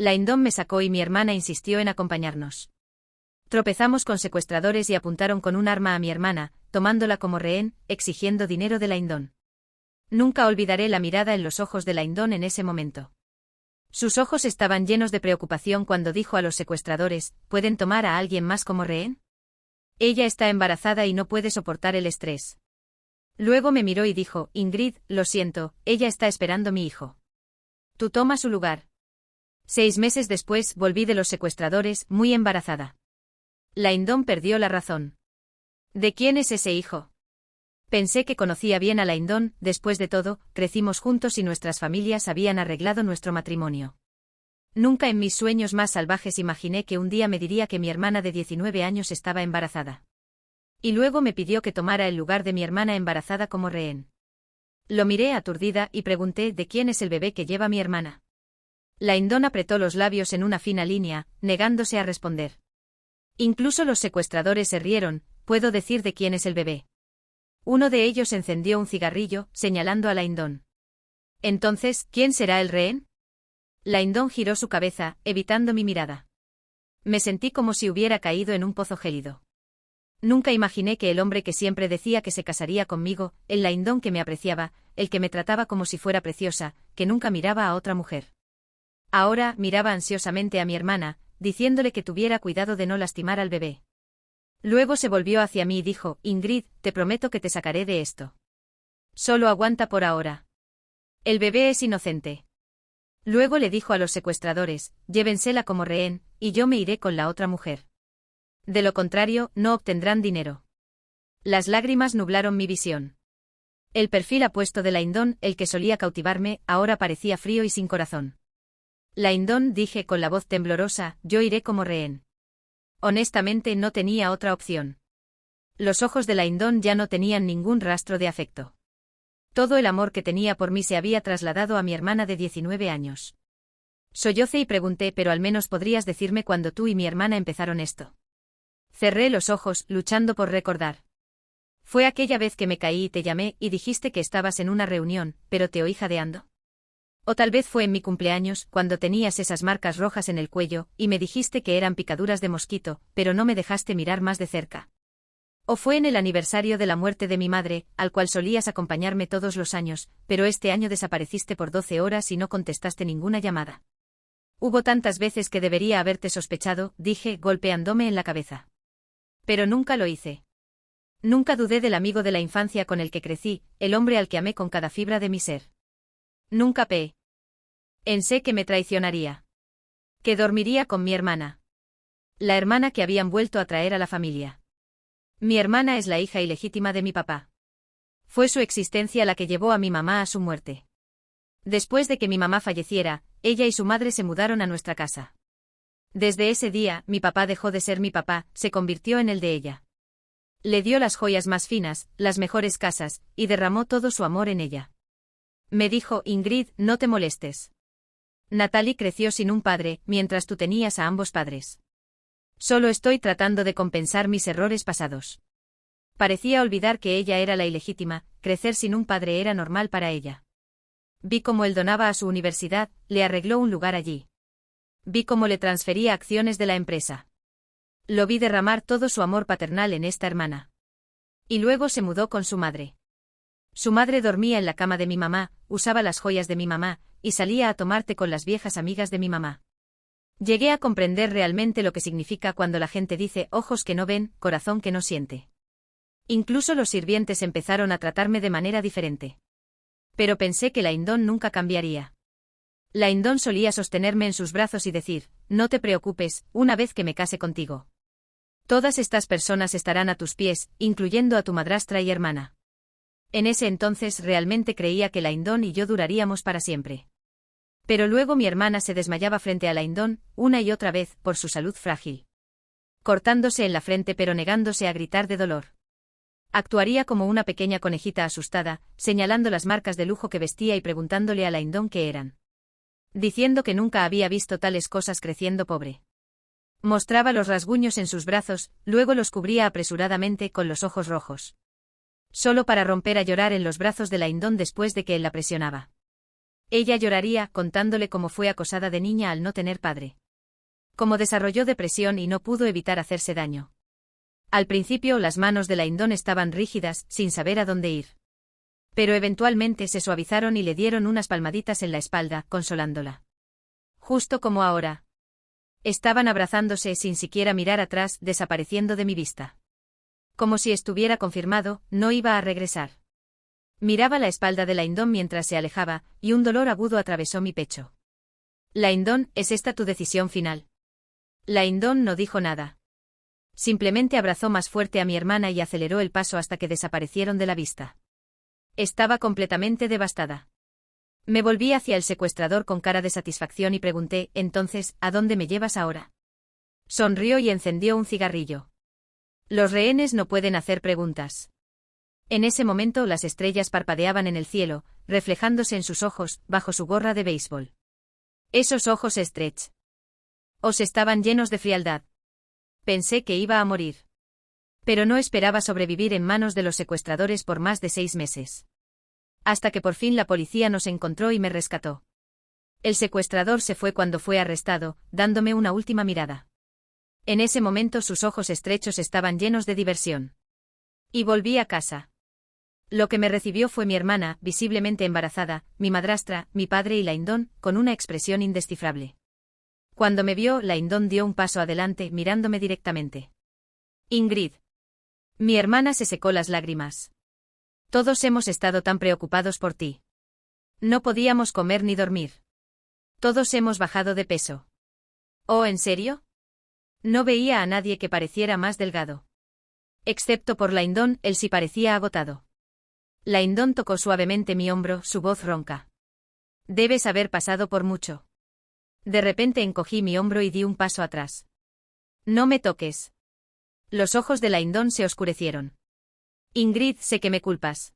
Laindón me sacó y mi hermana insistió en acompañarnos. Tropezamos con secuestradores y apuntaron con un arma a mi hermana, tomándola como rehén, exigiendo dinero de Laindón. Nunca olvidaré la mirada en los ojos de Laindón en ese momento. Sus ojos estaban llenos de preocupación cuando dijo a los secuestradores, ¿pueden tomar a alguien más como rehén? Ella está embarazada y no puede soportar el estrés. Luego me miró y dijo, Ingrid, lo siento, ella está esperando mi hijo. Tú toma su lugar. 6 meses después volví de los secuestradores, muy embarazada. Laindón perdió la razón. ¿De quién es ese hijo? Pensé que conocía bien a Laindón, después de todo, crecimos juntos y nuestras familias habían arreglado nuestro matrimonio. Nunca en mis sueños más salvajes imaginé que un día me diría que mi hermana de 19 años estaba embarazada. Y luego me pidió que tomara el lugar de mi hermana embarazada como rehén. Lo miré aturdida y pregunté ¿de quién es el bebé que lleva mi hermana? Laindón apretó los labios en una fina línea, negándose a responder. Incluso los secuestradores se rieron, ¿puedo decir de quién es el bebé? Uno de ellos encendió un cigarrillo, señalando a Laindón. Entonces, ¿quién será el rehén? Laindón giró su cabeza, evitando mi mirada. Me sentí como si hubiera caído en un pozo gélido. Nunca imaginé que el hombre que siempre decía que se casaría conmigo, el Laindón que me apreciaba, el que me trataba como si fuera preciosa, que nunca miraba a otra mujer. Ahora miraba ansiosamente a mi hermana, diciéndole que tuviera cuidado de no lastimar al bebé. Luego se volvió hacia mí y dijo, Ingrid, te prometo que te sacaré de esto. Solo aguanta por ahora. El bebé es inocente. Luego le dijo a los secuestradores, llévensela como rehén, y yo me iré con la otra mujer. De lo contrario, no obtendrán dinero. Las lágrimas nublaron mi visión. El perfil apuesto de Laindón, el que solía cautivarme, ahora parecía frío y sin corazón. Laindón, dije con la voz temblorosa, yo iré como rehén. Honestamente no tenía otra opción. Los ojos de Laindón ya no tenían ningún rastro de afecto. Todo el amor que tenía por mí se había trasladado a mi hermana de 19 años. Sollocé y pregunté, pero al menos podrías decirme cuándo tú y mi hermana empezaron esto. Cerré los ojos, luchando por recordar. Fue aquella vez que me caí y te llamé y dijiste que estabas en una reunión, pero te oí jadeando. O tal vez fue en mi cumpleaños, cuando tenías esas marcas rojas en el cuello, y me dijiste que eran picaduras de mosquito, pero no me dejaste mirar más de cerca. O fue en el aniversario de la muerte de mi madre, al cual solías acompañarme todos los años, pero este año desapareciste por 12 horas y no contestaste ninguna llamada. Hubo tantas veces que debería haberte sospechado, dije, golpeándome en la cabeza. Pero nunca lo hice. Nunca dudé del amigo de la infancia con el que crecí, el hombre al que amé con cada fibra de mi ser. Nunca pensé que me traicionaría. Que dormiría con mi hermana. La hermana que habían vuelto a traer a la familia. Mi hermana es la hija ilegítima de mi papá. Fue su existencia la que llevó a mi mamá a su muerte. Después de que mi mamá falleciera, ella y su madre se mudaron a nuestra casa. Desde ese día, mi papá dejó de ser mi papá, se convirtió en el de ella. Le dio las joyas más finas, las mejores casas, y derramó todo su amor en ella. Me dijo, Ingrid, no te molestes. Natalie creció sin un padre, mientras tú tenías a ambos padres. Solo estoy tratando de compensar mis errores pasados. Parecía olvidar que ella era la ilegítima, crecer sin un padre era normal para ella. Vi cómo él donaba a su universidad, le arregló un lugar allí. Vi cómo le transfería acciones de la empresa. Lo vi derramar todo su amor paternal en esta hermana. Y luego se mudó con su madre. Su madre dormía en la cama de mi mamá, usaba las joyas de mi mamá, y salía a tomar té con las viejas amigas de mi mamá. Llegué a comprender realmente lo que significa cuando la gente dice ojos que no ven, corazón que no siente. Incluso los sirvientes empezaron a tratarme de manera diferente. Pero pensé que Laindón nunca cambiaría. Laindón solía sostenerme en sus brazos y decir, no te preocupes, una vez que me case contigo. Todas estas personas estarán a tus pies, incluyendo a tu madrastra y hermana. En ese entonces realmente creía que Laindón y yo duraríamos para siempre. Pero luego mi hermana se desmayaba frente a Laindón, una y otra vez, por su salud frágil. Cortándose en la frente pero negándose a gritar de dolor. Actuaría como una pequeña conejita asustada, señalando las marcas de lujo que vestía y preguntándole a Laindón qué eran. Diciendo que nunca había visto tales cosas creciendo pobre. Mostraba los rasguños en sus brazos, luego los cubría apresuradamente con los ojos rojos. Solo para romper a llorar en los brazos de Laindón después de que él la presionaba. Ella lloraría, contándole cómo fue acosada de niña al no tener padre. Cómo desarrolló depresión y no pudo evitar hacerse daño. Al principio las manos de la Indón estaban rígidas, sin saber a dónde ir. Pero eventualmente se suavizaron y le dieron unas palmaditas en la espalda, consolándola. Justo como ahora. Estaban abrazándose sin siquiera mirar atrás, desapareciendo de mi vista. Como si estuviera confirmado, no iba a regresar. Miraba la espalda de la Indón mientras se alejaba, y un dolor agudo atravesó mi pecho. La Indón, ¿es esta tu decisión final? La Indón no dijo nada. Simplemente abrazó más fuerte a mi hermana y aceleró el paso hasta que desaparecieron de la vista. Estaba completamente devastada. Me volví hacia el secuestrador con cara de satisfacción y pregunté, entonces, ¿a dónde me llevas ahora? Sonrió y encendió un cigarrillo. Los rehenes no pueden hacer preguntas. En ese momento las estrellas parpadeaban en el cielo, reflejándose en sus ojos, bajo su gorra de béisbol. Esos ojos Stretch. Os estaban llenos de frialdad. Pensé que iba a morir. Pero no esperaba sobrevivir en manos de los secuestradores por más de 6 meses. Hasta que por fin la policía nos encontró y me rescató. El secuestrador se fue cuando fue arrestado, dándome una última mirada. En ese momento sus ojos estrechos estaban llenos de diversión. Y volví a casa. Lo que me recibió fue mi hermana, visiblemente embarazada, mi madrastra, mi padre y la Indón, con una expresión indescifrable. Cuando me vio, la Indón dio un paso adelante, mirándome directamente. Ingrid. Mi hermana se secó las lágrimas. Todos hemos estado tan preocupados por ti. No podíamos comer ni dormir. Todos hemos bajado de peso. ¿Oh, en serio? No veía a nadie que pareciera más delgado. Excepto por la Indón, él sí parecía agotado. La Indón tocó suavemente mi hombro, su voz ronca. Debes haber pasado por mucho. De repente encogí mi hombro y di un paso atrás. No me toques. Los ojos de la Indón se oscurecieron. Ingrid, sé que me culpas.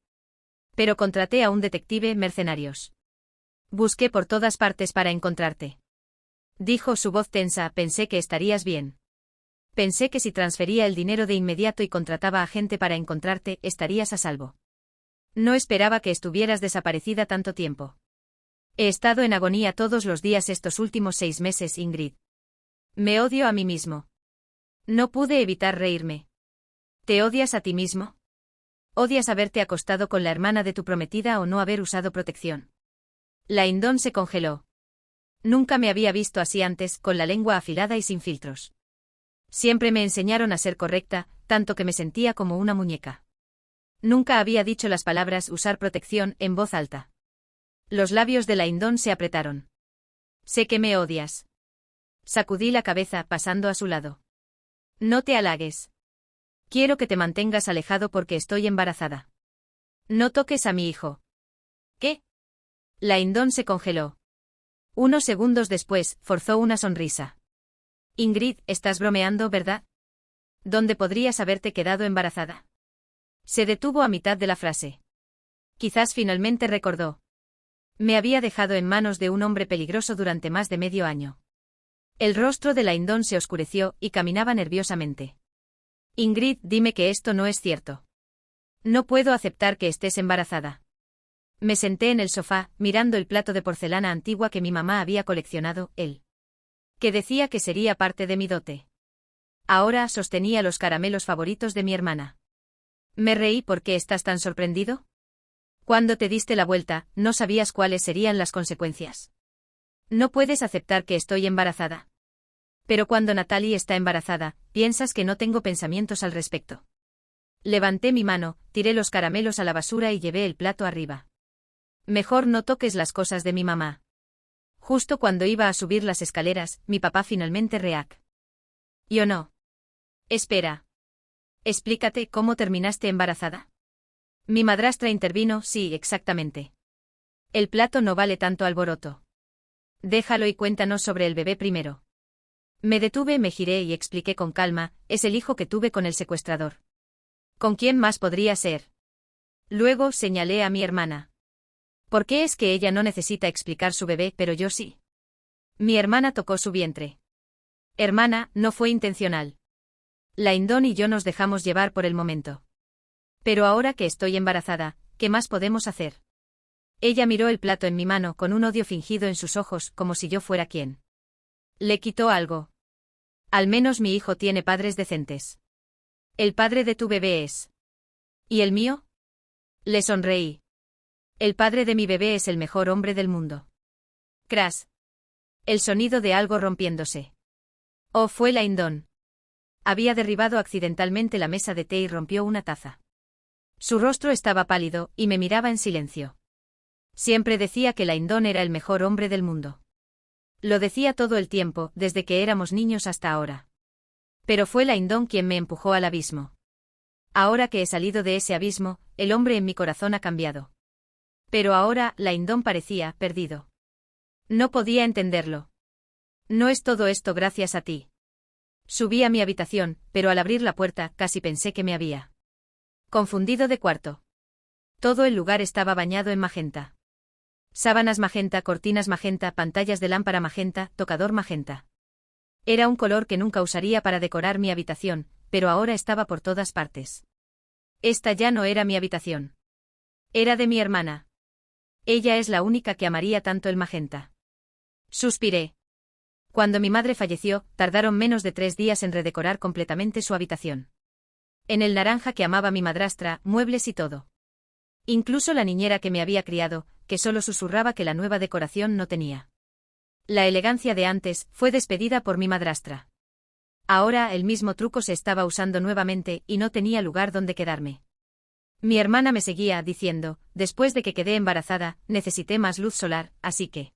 Pero contraté a un detective mercenarios. Busqué por todas partes para encontrarte. Dijo su voz tensa, pensé que estarías bien. Pensé que si transfería el dinero de inmediato y contrataba a gente para encontrarte, estarías a salvo. No esperaba que estuvieras desaparecida tanto tiempo. He estado en agonía todos los días estos últimos 6 meses, Ingrid. Me odio a mí mismo. No pude evitar reírme. ¿Te odias a ti mismo? ¿Odias haberte acostado con la hermana de tu prometida o no haber usado protección? La Indón se congeló. Nunca me había visto así antes, con la lengua afilada y sin filtros. Siempre me enseñaron a ser correcta, tanto que me sentía como una muñeca. Nunca había dicho las palabras usar protección en voz alta. Los labios de la Indón se apretaron. Sé que me odias. Sacudí la cabeza, pasando a su lado. No te halagues. Quiero que te mantengas alejado porque estoy embarazada. No toques a mi hijo. ¿Qué? La Indón se congeló. Unos segundos después, forzó una sonrisa. Ingrid, estás bromeando, ¿verdad? ¿Dónde podrías haberte quedado embarazada? Se detuvo a mitad de la frase. Quizás finalmente recordó. Me había dejado en manos de un hombre peligroso durante más de medio año. El rostro de la Indón se oscureció y caminaba nerviosamente. Ingrid, dime que esto no es cierto. No puedo aceptar que estés embarazada. Me senté en el sofá, mirando el plato de porcelana antigua que mi mamá había coleccionado, él. Que decía que sería parte de mi dote. Ahora sostenía los caramelos favoritos de mi hermana. Me reí. ¿Por qué estás tan sorprendido? Cuando te diste la vuelta, no sabías cuáles serían las consecuencias. No puedes aceptar que estoy embarazada. Pero cuando Natalie está embarazada, piensas que no tengo pensamientos al respecto. Levanté mi mano, tiré los caramelos a la basura y llevé el plato arriba. Mejor no toques las cosas de mi mamá. Justo cuando iba a subir las escaleras, mi papá finalmente reac. Yo no. Espera. Explícate cómo terminaste embarazada. Mi madrastra intervino, sí, exactamente. El plato no vale tanto alboroto. Déjalo y cuéntanos sobre el bebé primero. Me detuve, me giré y expliqué con calma, es el hijo que tuve con el secuestrador. ¿Con quién más podría ser? Luego señalé a mi hermana. ¿Por qué es que ella no necesita explicar su bebé, pero yo sí? Mi hermana tocó su vientre. Hermana, no fue intencional. La Indón y yo nos dejamos llevar por el momento. Pero ahora que estoy embarazada, ¿qué más podemos hacer? Ella miró el plato en mi mano con un odio fingido en sus ojos, como si yo fuera quien le quitó algo. Al menos mi hijo tiene padres decentes. El padre de tu bebé es. ¿Y el mío? Le sonreí. El padre de mi bebé es el mejor hombre del mundo. Crash. El sonido de algo rompiéndose. Oh, fue Laindon. Había derribado accidentalmente la mesa de té y rompió una taza. Su rostro estaba pálido, y me miraba en silencio. Siempre decía que Laindon era el mejor hombre del mundo. Lo decía todo el tiempo, desde que éramos niños hasta ahora. Pero fue Laindon quien me empujó al abismo. Ahora que he salido de ese abismo, el hombre en mi corazón ha cambiado. Pero ahora, Laindon parecía perdido. No podía entenderlo. No es todo esto gracias a ti. Subí a mi habitación, pero al abrir la puerta, casi pensé que me había confundido de cuarto. Todo el lugar estaba bañado en magenta. Sábanas magenta, cortinas magenta, pantallas de lámpara magenta, tocador magenta. Era un color que nunca usaría para decorar mi habitación, pero ahora estaba por todas partes. Esta ya no era mi habitación. Era de mi hermana. Ella es la única que amaría tanto el magenta. Suspiré. Cuando mi madre falleció, tardaron menos de 3 días en redecorar completamente su habitación. En el naranja que amaba mi madrastra, muebles y todo. Incluso la niñera que me había criado, que solo susurraba que la nueva decoración no tenía la elegancia de antes, fue despedida por mi madrastra. Ahora el mismo truco se estaba usando nuevamente y no tenía lugar donde quedarme. Mi hermana me seguía diciendo, después de que quedé embarazada, necesité más luz solar, así que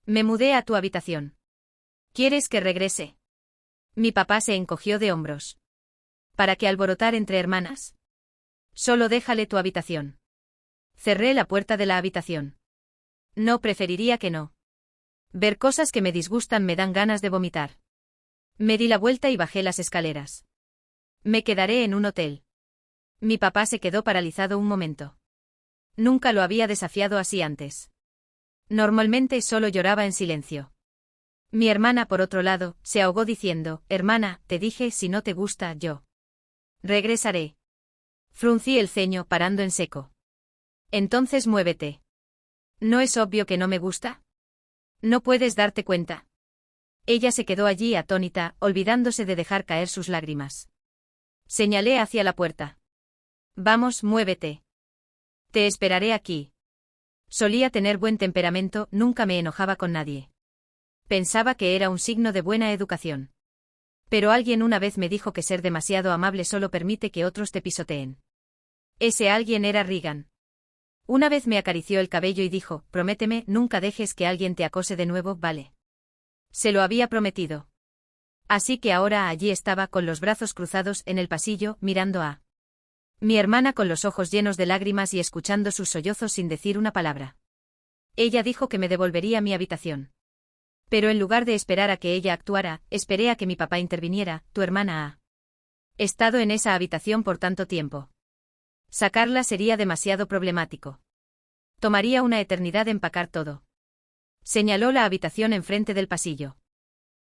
me mudé a tu habitación. ¿Quieres que regrese? Mi papá se encogió de hombros. ¿Para qué alborotar entre hermanas? Solo déjale tu habitación. Cerré la puerta de la habitación. No, preferiría que no. Ver cosas que me disgustan me dan ganas de vomitar. Me di la vuelta y bajé las escaleras. Me quedaré en un hotel. Mi papá se quedó paralizado un momento. Nunca lo había desafiado así antes. Normalmente solo lloraba en silencio. Mi hermana, por otro lado, se ahogó diciendo, hermana, te dije si no te gusta, yo regresaré. Fruncí el ceño, parando en seco. Entonces muévete. ¿No es obvio que no me gusta? ¿No puedes darte cuenta? Ella se quedó allí atónita, olvidándose de dejar caer sus lágrimas. Señalé hacia la puerta. Vamos, muévete. Te esperaré aquí. Solía tener buen temperamento, nunca me enojaba con nadie. Pensaba que era un signo de buena educación. Pero alguien una vez me dijo que ser demasiado amable solo permite que otros te pisoteen. Ese alguien era Regan. Una vez me acarició el cabello y dijo, prométeme, nunca dejes que alguien te acose de nuevo, ¿vale? Se lo había prometido. Así que ahora allí estaba con los brazos cruzados en el pasillo, mirando a mi hermana con los ojos llenos de lágrimas y escuchando sus sollozos sin decir una palabra. Ella dijo que me devolvería mi habitación. Pero en lugar de esperar a que ella actuara, esperé a que mi papá interviniera, tu hermana ha estado en esa habitación por tanto tiempo. Sacarla sería demasiado problemático. Tomaría una eternidad empacar todo. Señaló la habitación enfrente del pasillo.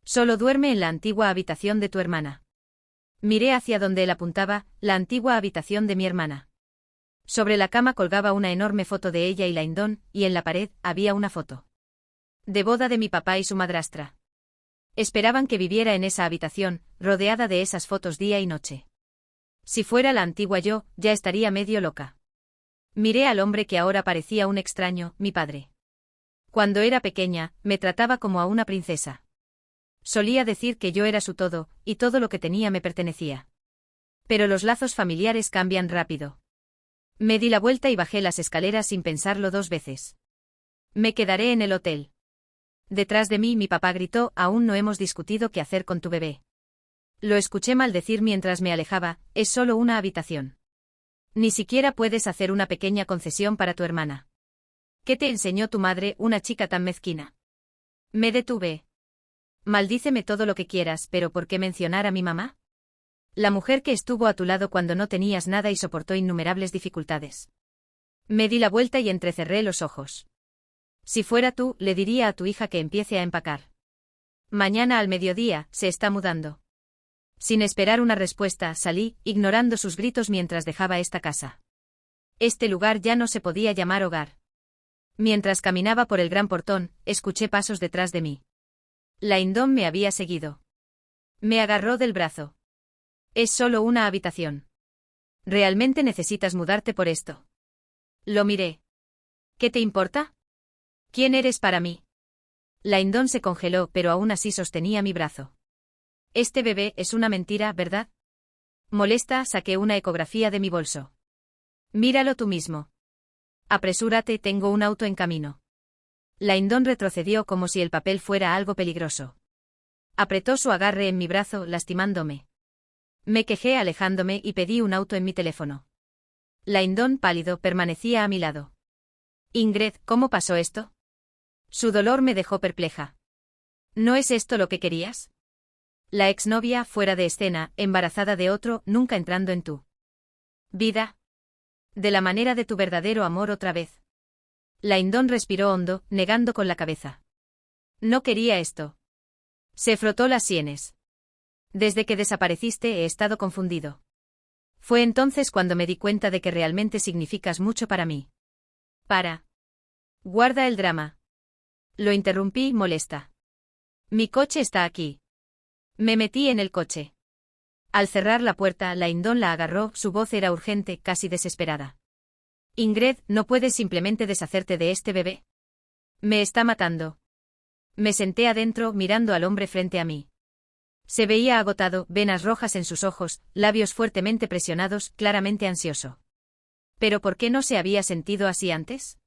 Solo duerme en la antigua habitación de tu hermana. Miré hacia donde él apuntaba, la antigua habitación de mi hermana. Sobre la cama colgaba una enorme foto de ella y Laindon, y en la pared había una foto de boda de mi papá y su madrastra. Esperaban que viviera en esa habitación, rodeada de esas fotos día y noche. Si fuera la antigua yo, ya estaría medio loca. Miré al hombre que ahora parecía un extraño, mi padre. Cuando era pequeña, me trataba como a una princesa. Solía decir que yo era su todo, y todo lo que tenía me pertenecía. Pero los lazos familiares cambian rápido. Me di la vuelta y bajé las escaleras sin pensarlo 2 veces. Me quedaré en el hotel. Detrás de mí mi papá gritó, aún no hemos discutido qué hacer con tu bebé. Lo escuché maldecir mientras me alejaba, es solo una habitación. Ni siquiera puedes hacer una pequeña concesión para tu hermana. ¿Qué te enseñó tu madre, una chica tan mezquina? Me detuve. Maldíceme todo lo que quieras, pero ¿por qué mencionar a mi mamá? La mujer que estuvo a tu lado cuando no tenías nada y soportó innumerables dificultades. Me di la vuelta y entrecerré los ojos. Si fuera tú, le diría a tu hija que empiece a empacar. Mañana al mediodía, se está mudando. Sin esperar una respuesta, salí, ignorando sus gritos mientras dejaba esta casa. Este lugar ya no se podía llamar hogar. Mientras caminaba por el gran portón, escuché pasos detrás de mí. Laindon me había seguido. Me agarró del brazo. Es solo una habitación. ¿Realmente necesitas mudarte por esto? Lo miré. ¿Qué te importa? ¿Quién eres para mí? Laindon se congeló, pero aún así sostenía mi brazo. Este bebé es una mentira, ¿verdad? Molesta, saqué una ecografía de mi bolso. Míralo tú mismo. Apresúrate, tengo un auto en camino. Laindon retrocedió como si el papel fuera algo peligroso. Apretó su agarre en mi brazo, lastimándome. Me quejé alejándome y pedí un auto en mi teléfono. Laindon, pálido, permanecía a mi lado. Ingrid, ¿cómo pasó esto? Su dolor me dejó perpleja. ¿No es esto lo que querías? La exnovia, fuera de escena, embarazada de otro, nunca entrando en tu vida. De la manera de tu verdadero amor otra vez. Laindon respiró hondo, negando con la cabeza. No quería esto. Se frotó las sienes. Desde que desapareciste he estado confundido. Fue entonces cuando me di cuenta de que realmente significas mucho para mí. Guarda el drama. Lo interrumpí, molesta. Mi coche está aquí. Me metí en el coche. Al cerrar la puerta, Laindon la agarró, su voz era urgente, casi desesperada. Ingrid, ¿no puedes simplemente deshacerte de este bebé? Me está matando. Me senté adentro, mirando al hombre frente a mí. Se veía agotado, venas rojas en sus ojos, labios fuertemente presionados, claramente ansioso. ¿Pero por qué no se había sentido así antes?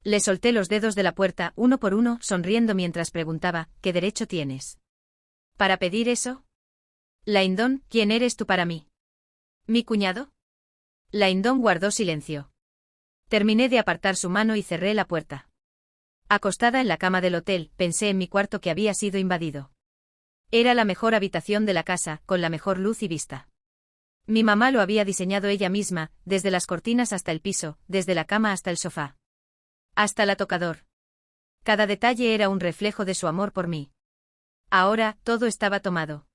Le solté los dedos de la puerta, uno por uno, sonriendo mientras preguntaba, ¿qué derecho tienes para pedir eso? Laindon, ¿quién eres tú para mí? ¿Mi cuñado? Laindon guardó silencio. Terminé de apartar su mano y cerré la puerta. Acostada en la cama del hotel, pensé en mi cuarto que había sido invadido. Era la mejor habitación de la casa, con la mejor luz y vista. Mi mamá lo había diseñado ella misma, desde las cortinas hasta el piso, desde la cama hasta el sofá. Hasta la tocador. Cada detalle era un reflejo de su amor por mí. Ahora, todo estaba tomado.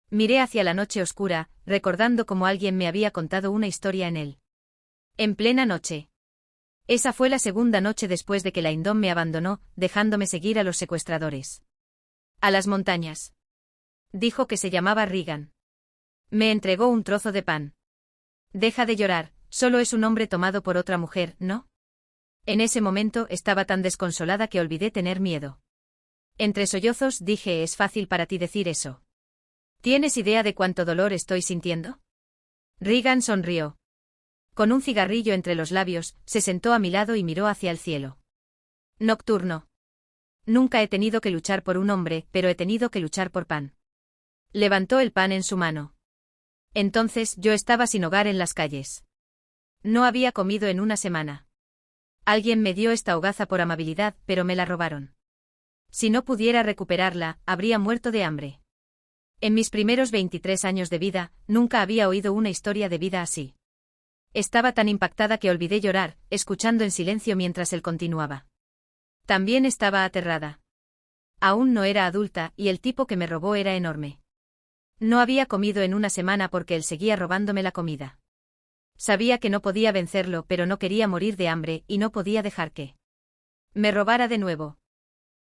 Miré hacia la noche oscura, recordando cómo alguien me había contado una historia en él. En plena noche. Esa fue la segunda noche después de que Laindon me abandonó, dejándome seguir a los secuestradores. A las montañas. Dijo que se llamaba Regan. Me entregó un trozo de pan. Deja de llorar, solo es un hombre tomado por otra mujer, ¿no? En ese momento estaba tan desconsolada que olvidé tener miedo. Entre sollozos dije, es fácil para ti decir eso. ¿Tienes idea de cuánto dolor estoy sintiendo? Regan sonrió. Con un cigarrillo entre los labios, se sentó a mi lado y miró hacia el cielo. Nocturno. Nunca he tenido que luchar por un hombre, pero he tenido que luchar por pan. Levantó el pan en su mano. Entonces yo estaba sin hogar en las calles. No había comido en una semana. Alguien me dio esta hogaza por amabilidad, pero me la robaron. Si no pudiera recuperarla, habría muerto de hambre. En mis primeros 23 años de vida, nunca había oído una historia de vida así. Estaba tan impactada que olvidé llorar, escuchando en silencio mientras él continuaba. También estaba aterrada. Aún no era adulta, y el tipo que me robó era enorme. No había comido en una semana porque él seguía robándome la comida. Sabía que no podía vencerlo, pero no quería morir de hambre, y no podía dejar que me robara de nuevo.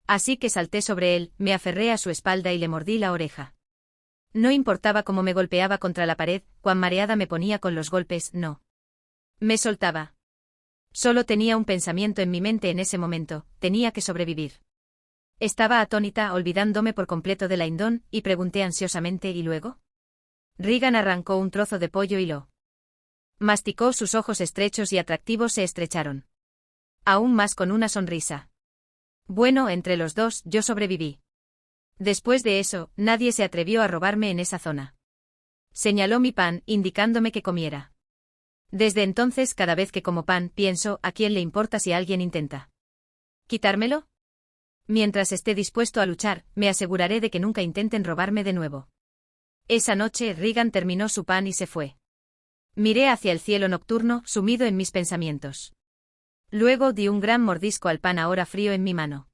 Así que salté sobre él, me aferré a su espalda y le mordí la oreja. No importaba cómo me golpeaba contra la pared, cuán mareada me ponía con los golpes, no me soltaba. Solo tenía un pensamiento en mi mente en ese momento, tenía que sobrevivir. Estaba atónita, olvidándome por completo de Laindon, y pregunté ansiosamente, ¿y luego? Regan arrancó un trozo de pollo y lo masticó, sus ojos estrechos y atractivos se estrecharon. Aún más con una sonrisa. Bueno, entre los dos, yo sobreviví. Después de eso, nadie se atrevió a robarme en esa zona. Señaló mi pan, indicándome que comiera. Desde entonces, cada vez que como pan, pienso, ¿a quién le importa si alguien intenta quitármelo? Mientras esté dispuesto a luchar, me aseguraré de que nunca intenten robarme de nuevo. Esa noche, Regan terminó su pan y se fue. Miré hacia el cielo nocturno, sumido en mis pensamientos. Luego di un gran mordisco al pan ahora frío en mi mano.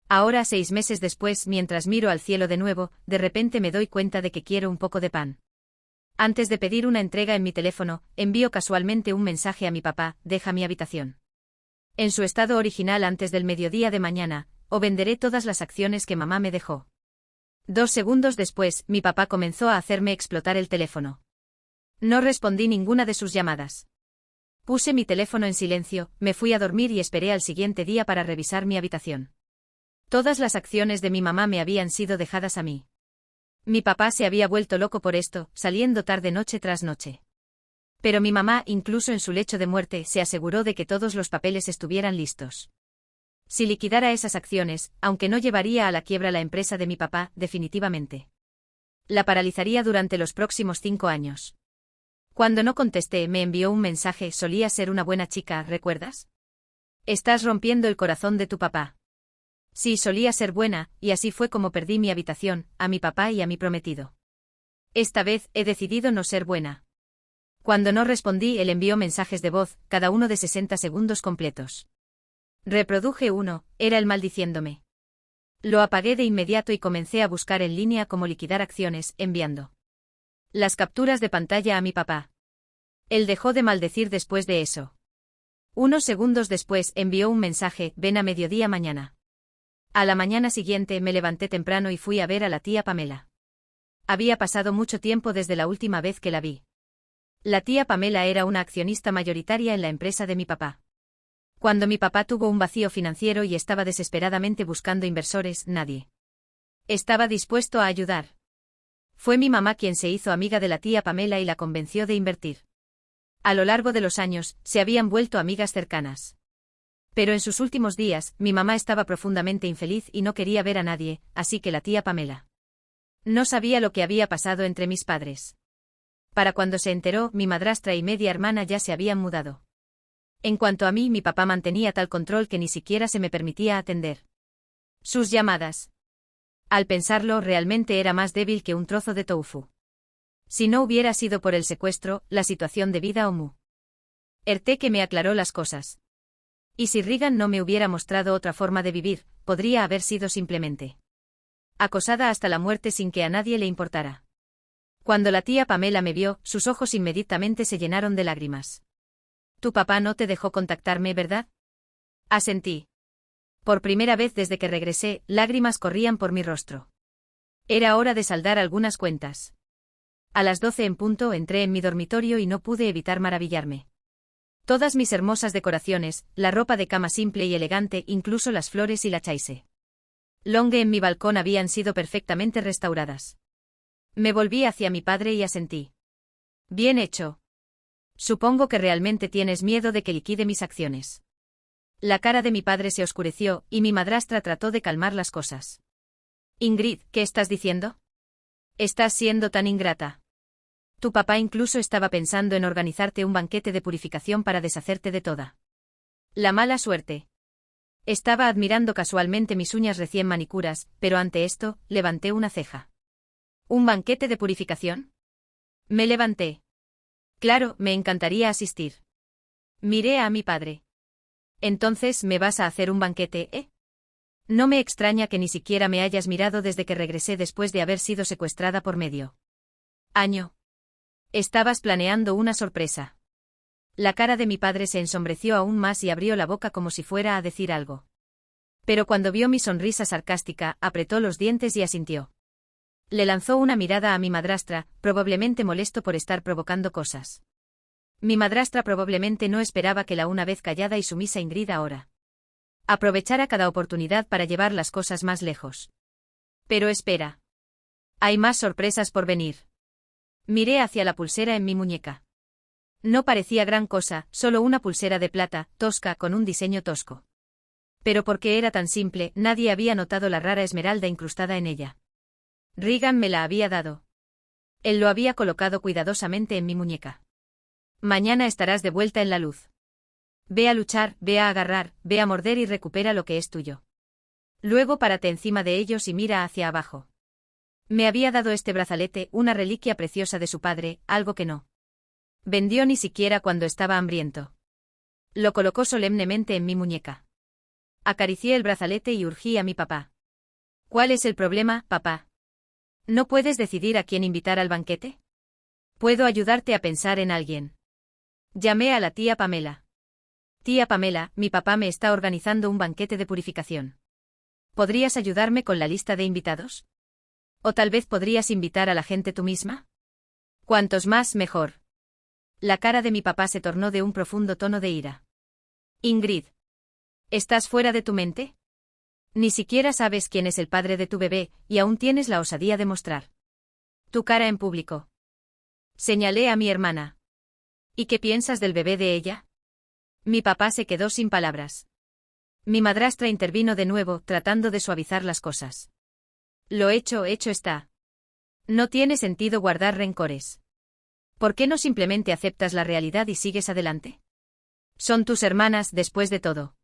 Ahora, 6 meses después, mientras miro al cielo de nuevo, de repente me doy cuenta de que quiero un poco de pan. Antes de pedir una entrega en mi teléfono, envío casualmente un mensaje a mi papá, deja mi habitación. En su estado original antes del mediodía de mañana, o venderé todas las acciones que mamá me dejó. 2 segundos después, mi papá comenzó a hacerme explotar el teléfono. No respondí ninguna de sus llamadas. Puse mi teléfono en silencio, me fui a dormir y esperé al siguiente día para revisar mi habitación. Todas las acciones de mi mamá me habían sido dejadas a mí. Mi papá se había vuelto loco por esto, saliendo tarde noche tras noche. Pero mi mamá, incluso en su lecho de muerte, se aseguró de que todos los papeles estuvieran listos. Si liquidara esas acciones, aunque no llevaría a la quiebra la empresa de mi papá, definitivamente la paralizaría durante los próximos 5 años. Cuando no contesté, me envió un mensaje: solía ser una buena chica, ¿recuerdas? Estás rompiendo el corazón de tu papá. Sí, solía ser buena, y así fue como perdí mi habitación, a mi papá y a mi prometido. Esta vez, he decidido no ser buena. Cuando no respondí, él envió mensajes de voz, cada uno de 60 segundos completos. Reproduje uno, era él maldiciéndome. Lo apagué de inmediato y comencé a buscar en línea cómo liquidar acciones, enviando las capturas de pantalla a mi papá. Él dejó de maldecir después de eso. Unos segundos después envió un mensaje: ven a mediodía mañana. A la mañana siguiente me levanté temprano y fui a ver a la tía Pamela. Había pasado mucho tiempo desde la última vez que la vi. La tía Pamela era una accionista mayoritaria en la empresa de mi papá. Cuando mi papá tuvo un vacío financiero y estaba desesperadamente buscando inversores, nadie estaba dispuesto a ayudar. Fue mi mamá quien se hizo amiga de la tía Pamela y la convenció de invertir. A lo largo de los años, se habían vuelto amigas cercanas. Pero en sus últimos días, mi mamá estaba profundamente infeliz y no quería ver a nadie, así que la tía Pamela no sabía lo que había pasado entre mis padres. Para cuando se enteró, mi madrastra y media hermana ya se habían mudado. En cuanto a mí, mi papá mantenía tal control que ni siquiera se me permitía atender sus llamadas. Al pensarlo, realmente era más débil que un trozo de tofu. Si no hubiera sido por el secuestro, la situación de vida o muerte que me aclaró las cosas. Y si Regan no me hubiera mostrado otra forma de vivir, podría haber sido simplemente acosada hasta la muerte sin que a nadie le importara. Cuando la tía Pamela me vio, sus ojos inmediatamente se llenaron de lágrimas. Tu papá no te dejó contactarme, ¿verdad? Asentí. Por primera vez desde que regresé, lágrimas corrían por mi rostro. Era hora de saldar algunas cuentas. A las 12 en punto entré en mi dormitorio y no pude evitar maravillarme. Todas mis hermosas decoraciones, la ropa de cama simple y elegante, incluso las flores y la chaise longue en mi balcón habían sido perfectamente restauradas. Me volví hacia mi padre y asentí. Bien hecho. Supongo que realmente tienes miedo de que liquide mis acciones. La cara de mi padre se oscureció, y mi madrastra trató de calmar las cosas. Ingrid, ¿qué estás diciendo? Estás siendo tan ingrata. Tu papá incluso estaba pensando en organizarte un banquete de purificación para deshacerte de toda la mala suerte. Estaba admirando casualmente mis uñas recién manicuras, pero ante esto, levanté una ceja. ¿Un banquete de purificación? Me levanté. Claro, me encantaría asistir. Miré a mi padre. Entonces, ¿me vas a hacer un banquete, eh? No me extraña que ni siquiera me hayas mirado desde que regresé después de haber sido secuestrada por medio año. Estabas planeando una sorpresa. La cara de mi padre se ensombreció aún más y abrió la boca como si fuera a decir algo. Pero cuando vio mi sonrisa sarcástica, apretó los dientes y asintió. Le lanzó una mirada a mi madrastra, probablemente molesto por estar provocando cosas. Mi madrastra probablemente no esperaba que la una vez callada y sumisa Ingrid ahora aprovechara cada oportunidad para llevar las cosas más lejos. Pero espera. Hay más sorpresas por venir. Miré hacia la pulsera en mi muñeca. No parecía gran cosa, solo una pulsera de plata, tosca, con un diseño tosco. Pero porque era tan simple, nadie había notado la rara esmeralda incrustada en ella. Regan me la había dado. Él lo había colocado cuidadosamente en mi muñeca. Mañana estarás de vuelta en la luz. Ve a luchar, ve a agarrar, ve a morder y recupera lo que es tuyo. Luego párate encima de ellos y mira hacia abajo. Me había dado este brazalete, una reliquia preciosa de su padre, algo que no vendió ni siquiera cuando estaba hambriento. Lo colocó solemnemente en mi muñeca. Acaricié el brazalete y urgí a mi papá. ¿Cuál es el problema, papá? ¿No puedes decidir a quién invitar al banquete? Puedo ayudarte a pensar en alguien. Llamé a la tía Pamela. Tía Pamela, mi papá me está organizando un banquete de purificación. ¿Podrías ayudarme con la lista de invitados? ¿O tal vez podrías invitar a la gente tú misma? Cuantos más, mejor. La cara de mi papá se tornó de un profundo tono de ira. Ingrid. ¿Estás fuera de tu mente? Ni siquiera sabes quién es el padre de tu bebé, y aún tienes la osadía de mostrar tu cara en público. Señalé a mi hermana. ¿Y qué piensas del bebé de ella? Mi papá se quedó sin palabras. Mi madrastra intervino de nuevo, tratando de suavizar las cosas. Lo hecho está. No tiene sentido guardar rencores. ¿Por qué no simplemente aceptas la realidad y sigues adelante? Son tus hermanas, después de todo.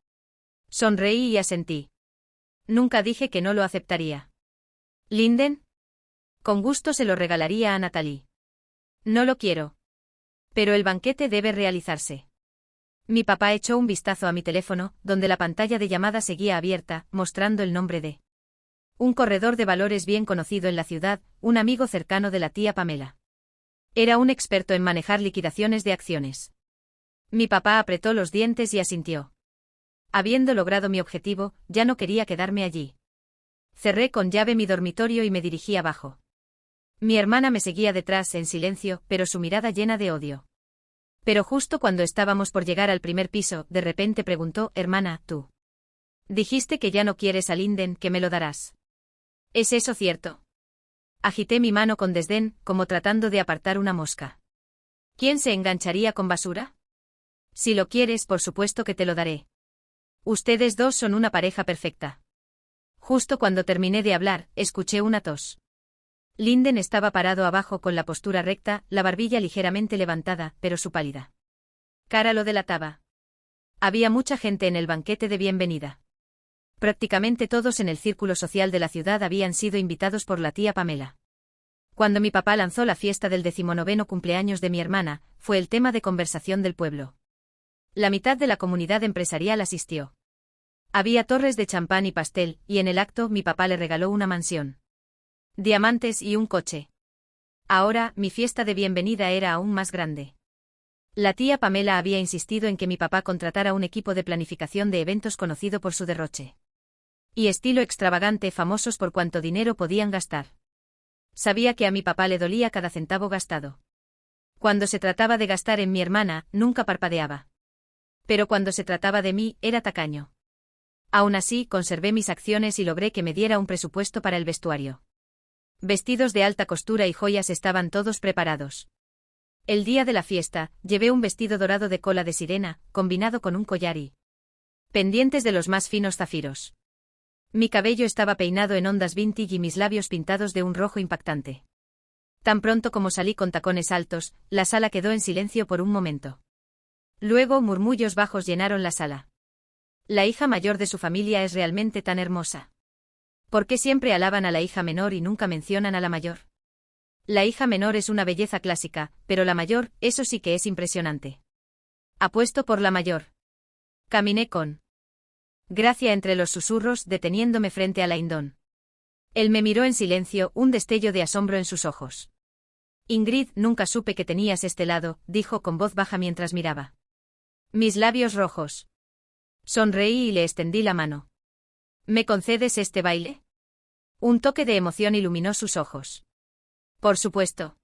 Sonreí y asentí. Nunca dije que no lo aceptaría. ¿Linden? Con gusto se lo regalaría a Natalie. No lo quiero. Pero el banquete debe realizarse. Mi papá echó un vistazo a mi teléfono, donde la pantalla de llamada seguía abierta, mostrando el nombre de un corredor de valores bien conocido en la ciudad, un amigo cercano de la tía Pamela. Era un experto en manejar liquidaciones de acciones. Mi papá apretó los dientes y asintió. Habiendo logrado mi objetivo, ya no quería quedarme allí. Cerré con llave mi dormitorio y me dirigí abajo. Mi hermana me seguía detrás en silencio, pero su mirada llena de odio. Pero justo cuando estábamos por llegar al primer piso, de repente preguntó: hermana, ¿tú dijiste que ya no quieres a Linden, que me lo darás? ¿Es eso cierto? Agité mi mano con desdén, como tratando de apartar una mosca. ¿Quién se engancharía con basura? Si lo quieres, por supuesto que te lo daré. Ustedes dos son una pareja perfecta. Justo cuando terminé de hablar, escuché una tos. Linden estaba parado abajo con la postura recta, la barbilla ligeramente levantada, pero su pálida cara lo delataba. Había mucha gente en el banquete de bienvenida. Prácticamente todos en el círculo social de la ciudad habían sido invitados por la tía Pamela. Cuando mi papá lanzó la fiesta del 19º cumpleaños de mi hermana, fue el tema de conversación del pueblo. La mitad de la comunidad empresarial asistió. Había torres de champán y pastel, y en el acto mi papá le regaló una mansión, diamantes y un coche. Ahora, mi fiesta de bienvenida era aún más grande. La tía Pamela había insistido en que mi papá contratara un equipo de planificación de eventos conocido por su derroche y estilo extravagante, famosos por cuánto dinero podían gastar. Sabía que a mi papá le dolía cada centavo gastado. Cuando se trataba de gastar en mi hermana, nunca parpadeaba. Pero cuando se trataba de mí, era tacaño. Aún así, conservé mis acciones y logré que me diera un presupuesto para el vestuario. Vestidos de alta costura y joyas estaban todos preparados. El día de la fiesta, llevé un vestido dorado de cola de sirena, combinado con un collar y pendientes de los más finos zafiros. Mi cabello estaba peinado en ondas vintage y mis labios pintados de un rojo impactante. Tan pronto como salí con tacones altos, la sala quedó en silencio por un momento. Luego murmullos bajos llenaron la sala. La hija mayor de su familia es realmente tan hermosa. ¿Por qué siempre alaban a la hija menor y nunca mencionan a la mayor? La hija menor es una belleza clásica, pero la mayor, eso sí que es impresionante. Apuesto por la mayor. Caminé con gracia entre los susurros, deteniéndome frente a Laindón. Él me miró en silencio, un destello de asombro en sus ojos. Ingrid, nunca supe que tenías este lado, dijo con voz baja mientras miraba mis labios rojos. Sonreí y le extendí la mano. ¿Me concedes este baile? Un toque de emoción iluminó sus ojos. Por supuesto.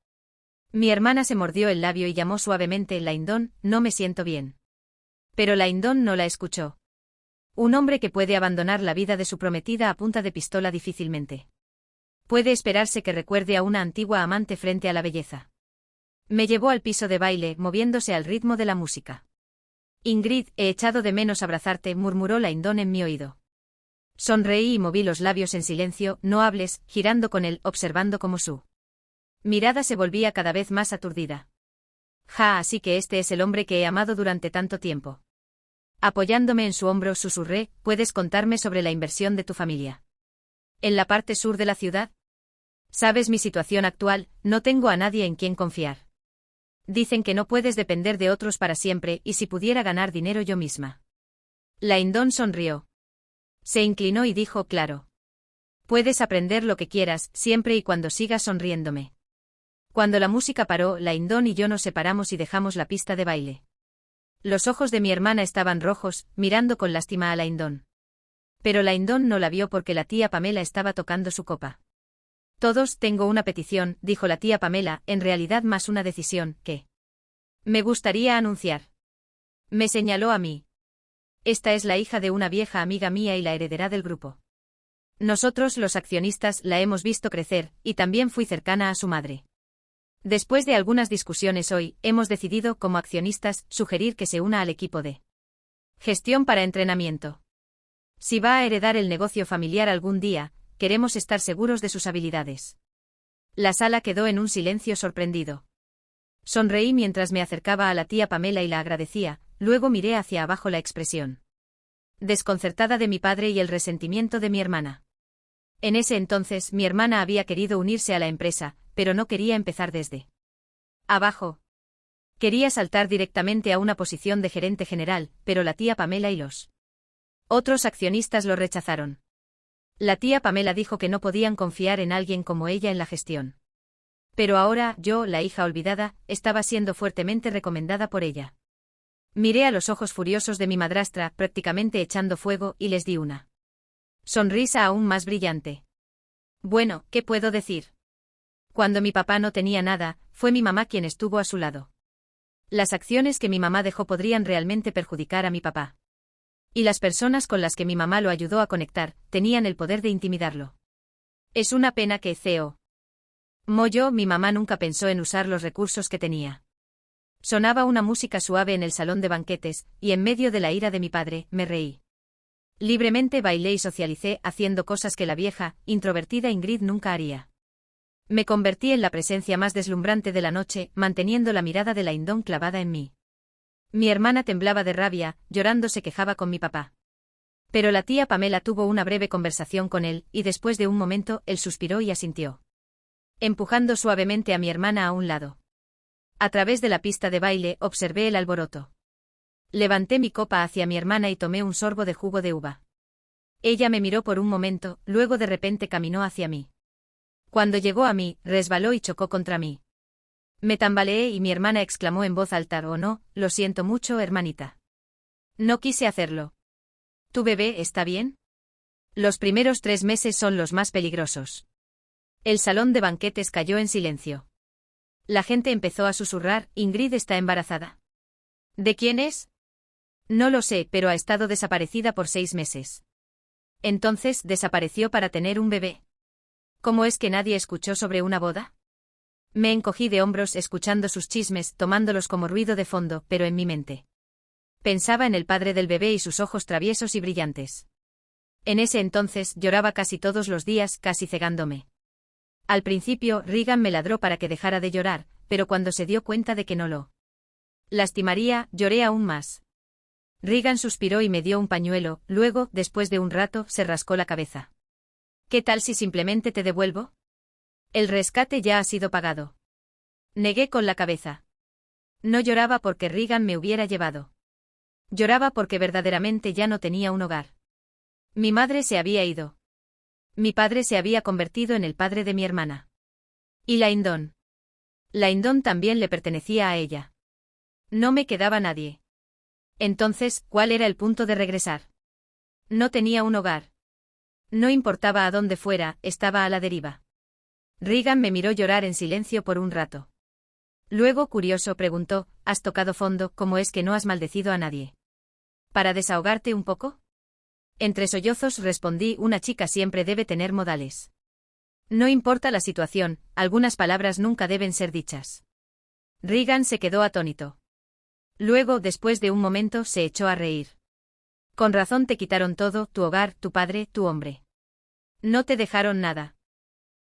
Mi hermana se mordió el labio y llamó suavemente: Laindón, no me siento bien. Pero Laindón no la escuchó. Un hombre que puede abandonar la vida de su prometida a punta de pistola difícilmente puede esperarse que recuerde a una antigua amante frente a la belleza. Me llevó al piso de baile, moviéndose al ritmo de la música. Ingrid, he echado de menos abrazarte, murmuró Laindón en mi oído. Sonreí y moví los labios en silencio: no hables, girando con él, observando cómo su mirada se volvía cada vez más aturdida. Ja, así que este es el hombre que he amado durante tanto tiempo. Apoyándome en su hombro, susurré: ¿puedes contarme sobre la inversión de tu familia en la parte sur de la ciudad? Sabes mi situación actual, no tengo a nadie en quien confiar. Dicen que no puedes depender de otros para siempre, y si pudiera ganar dinero yo misma. Laindón sonrió. Se inclinó y dijo: claro. Puedes aprender lo que quieras, siempre y cuando sigas sonriéndome. Cuando la música paró, Laindón y yo nos separamos y dejamos la pista de baile. Los ojos de mi hermana estaban rojos, mirando con lástima a Laindón. Pero Laindón no la vio porque la tía Pamela estaba tocando su copa. Todos, tengo una petición, dijo la tía Pamela, en realidad más una decisión, que me gustaría anunciar. Me señaló a mí. Esta es la hija de una vieja amiga mía y la heredera del grupo. Nosotros, los accionistas, la hemos visto crecer, y también fui cercana a su madre. Después de algunas discusiones hoy, hemos decidido, como accionistas, sugerir que se una al equipo de gestión para entrenamiento. Si va a heredar el negocio familiar algún día, queremos estar seguros de sus habilidades. La sala quedó en un silencio sorprendido. Sonreí mientras me acercaba a la tía Pamela y la agradecía, luego miré hacia abajo la expresión desconcertada de mi padre y el resentimiento de mi hermana. En ese entonces mi hermana había querido unirse a la empresa, pero no quería empezar desde abajo. Quería saltar directamente a una posición de gerente general, pero la tía Pamela y los otros accionistas lo rechazaron. La tía Pamela dijo que no podían confiar en alguien como ella en la gestión. Pero ahora, yo, la hija olvidada, estaba siendo fuertemente recomendada por ella. Miré a los ojos furiosos de mi madrastra, prácticamente echando fuego, y les di una sonrisa aún más brillante. Bueno, ¿qué puedo decir? Cuando mi papá no tenía nada, fue mi mamá quien estuvo a su lado. Las acciones que mi mamá dejó podrían realmente perjudicar a mi papá. Y las personas con las que mi mamá lo ayudó a conectar, tenían el poder de intimidarlo. Es una pena que mi mamá nunca pensó en usar los recursos que tenía. Sonaba una música suave en el salón de banquetes, y en medio de la ira de mi padre, me reí. Libremente bailé y socialicé haciendo cosas que la vieja, introvertida Ingrid nunca haría. Me convertí en la presencia más deslumbrante de la noche, manteniendo la mirada de Laindón clavada en mí. Mi hermana temblaba de rabia, llorando se quejaba con mi papá. Pero la tía Pamela tuvo una breve conversación con él, y después de un momento, él suspiró y asintió. Empujando suavemente a mi hermana a un lado. A través de la pista de baile, observé el alboroto. Levanté mi copa hacia mi hermana y tomé un sorbo de jugo de uva. Ella me miró por un momento, luego de repente caminó hacia mí. Cuando llegó a mí, resbaló y chocó contra mí. Me tambaleé y mi hermana exclamó en voz alta: «Oh no, lo siento mucho, hermanita. No quise hacerlo. ¿Tu bebé está bien?» Los primeros 3 meses son los más peligrosos. El salón de banquetes cayó en silencio. La gente empezó a susurrar: «Ingrid está embarazada». ¿De quién es? No lo sé, pero ha estado desaparecida por 6 meses. Entonces, ¿desapareció para tener un bebé? ¿Cómo es que nadie escuchó sobre una boda? Me encogí de hombros escuchando sus chismes, tomándolos como ruido de fondo, pero en mi mente pensaba en el padre del bebé y sus ojos traviesos y brillantes. En ese entonces, lloraba casi todos los días, casi cegándome. Al principio, Regan me ladró para que dejara de llorar, pero cuando se dio cuenta de que no lo lastimaría, lloré aún más. Regan suspiró y me dio un pañuelo, luego, después de un rato, se rascó la cabeza. ¿Qué tal si simplemente te devuelvo? El rescate ya ha sido pagado. Negué con la cabeza. No lloraba porque Regan me hubiera llevado. Lloraba porque verdaderamente ya no tenía un hogar. Mi madre se había ido. Mi padre se había convertido en el padre de mi hermana. Y Laindón. Laindón también le pertenecía a ella. No me quedaba nadie. Entonces, ¿cuál era el punto de regresar? No tenía un hogar. No importaba a dónde fuera, estaba a la deriva. Regan me miró llorar en silencio por un rato. Luego, curioso, preguntó: «¿Has tocado fondo? ¿Cómo es que no has maldecido a nadie? ¿Para desahogarte un poco?» Entre sollozos respondí: «Una chica siempre debe tener modales. No importa la situación, algunas palabras nunca deben ser dichas». Regan se quedó atónito. Luego, después de un momento, se echó a reír. «Con razón te quitaron todo, tu hogar, tu padre, tu hombre. No te dejaron nada».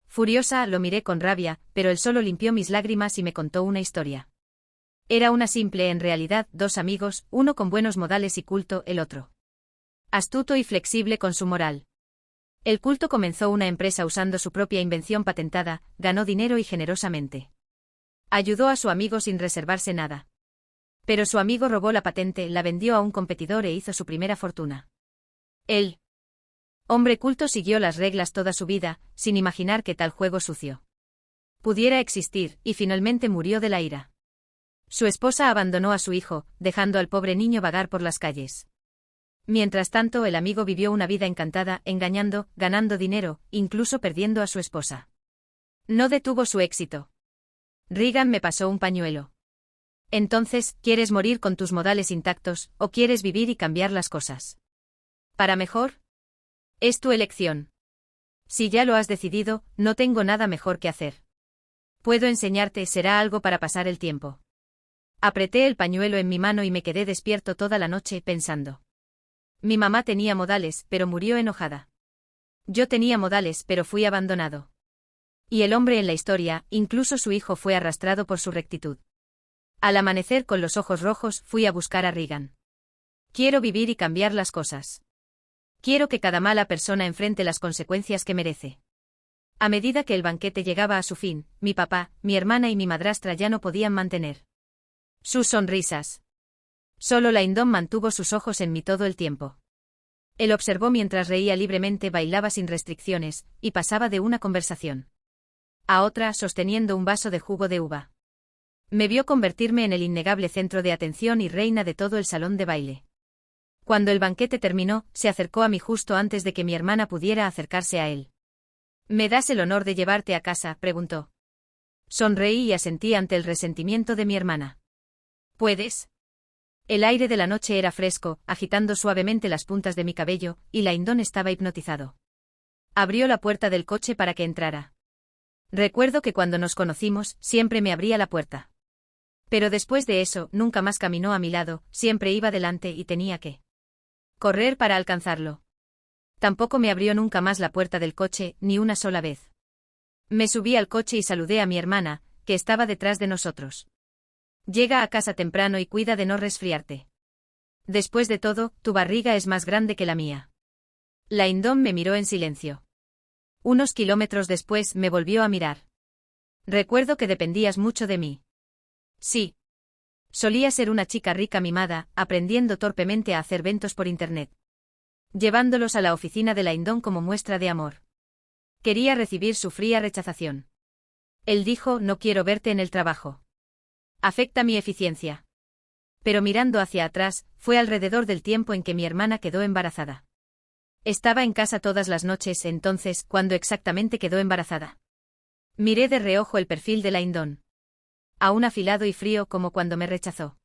Furiosa, lo miré con rabia, pero él solo limpió mis lágrimas y me contó una historia. Era una simple, en realidad, 2 amigos, uno con buenos modales y culto, el otro astuto y flexible con su moral. El culto comenzó una empresa usando su propia invención patentada, ganó dinero y generosamente ayudó a su amigo sin reservarse nada. Pero su amigo robó la patente, la vendió a un competidor e hizo su primera fortuna. El hombre culto siguió las reglas toda su vida, sin imaginar que tal juego sucio pudiera existir, y finalmente murió de la ira. Su esposa abandonó a su hijo, dejando al pobre niño vagar por las calles. Mientras tanto, el amigo vivió una vida encantada, engañando, ganando dinero, incluso perdiendo a su esposa. No detuvo su éxito. Regan me pasó un pañuelo. Entonces, ¿quieres morir con tus modales intactos, o quieres vivir y cambiar las cosas? ¿Para mejor? Es tu elección. Si ya lo has decidido, no tengo nada mejor que hacer. Puedo enseñarte, será algo para pasar el tiempo. Apreté el pañuelo en mi mano y me quedé despierto toda la noche pensando. Mi mamá tenía modales, pero murió enojada. Yo tenía modales, pero fui abandonado. Y el hombre en la historia, incluso su hijo, fue arrastrado por su rectitud. Al amanecer con los ojos rojos, fui a buscar a Regan. Quiero vivir y cambiar las cosas. Quiero que cada mala persona enfrente las consecuencias que merece. A medida que el banquete llegaba a su fin, mi papá, mi hermana y mi madrastra ya no podían mantener sus sonrisas. Solo Lyndon mantuvo sus ojos en mí todo el tiempo. Él observó mientras reía libremente, bailaba sin restricciones, y pasaba de una conversación a otra sosteniendo un vaso de jugo de uva. Me vio convertirme en el innegable centro de atención y reina de todo el salón de baile. Cuando el banquete terminó, se acercó a mí justo antes de que mi hermana pudiera acercarse a él. ¿Me das el honor de llevarte a casa?, preguntó. Sonreí y asentí ante el resentimiento de mi hermana. ¿Puedes? El aire de la noche era fresco, agitando suavemente las puntas de mi cabello, y Lyndon estaba hipnotizado. Abrió la puerta del coche para que entrara. Recuerdo que cuando nos conocimos, siempre me abría la puerta. Pero después de eso, nunca más caminó a mi lado, siempre iba delante y tenía que correr para alcanzarlo. Tampoco me abrió nunca más la puerta del coche, ni una sola vez. Me subí al coche y saludé a mi hermana, que estaba detrás de nosotros. Llega a casa temprano y cuida de no resfriarte. Después de todo, tu barriga es más grande que la mía. Lyndon me miró en silencio. Unos kilómetros después me volvió a mirar. Recuerdo que dependías mucho de mí. Sí. Solía ser una chica rica mimada, aprendiendo torpemente a hacer ventos por internet. Llevándolos a la oficina de Lyndon como muestra de amor. Quería recibir su fría rechazación. Él dijo, no quiero verte en el trabajo. Afecta mi eficiencia. Pero mirando hacia atrás, fue alrededor del tiempo en que mi hermana quedó embarazada. Estaba en casa todas las noches, entonces, ¿cuándo exactamente quedó embarazada? Miré de reojo el perfil de Lyndon. Aún afilado y frío como cuando me rechazó.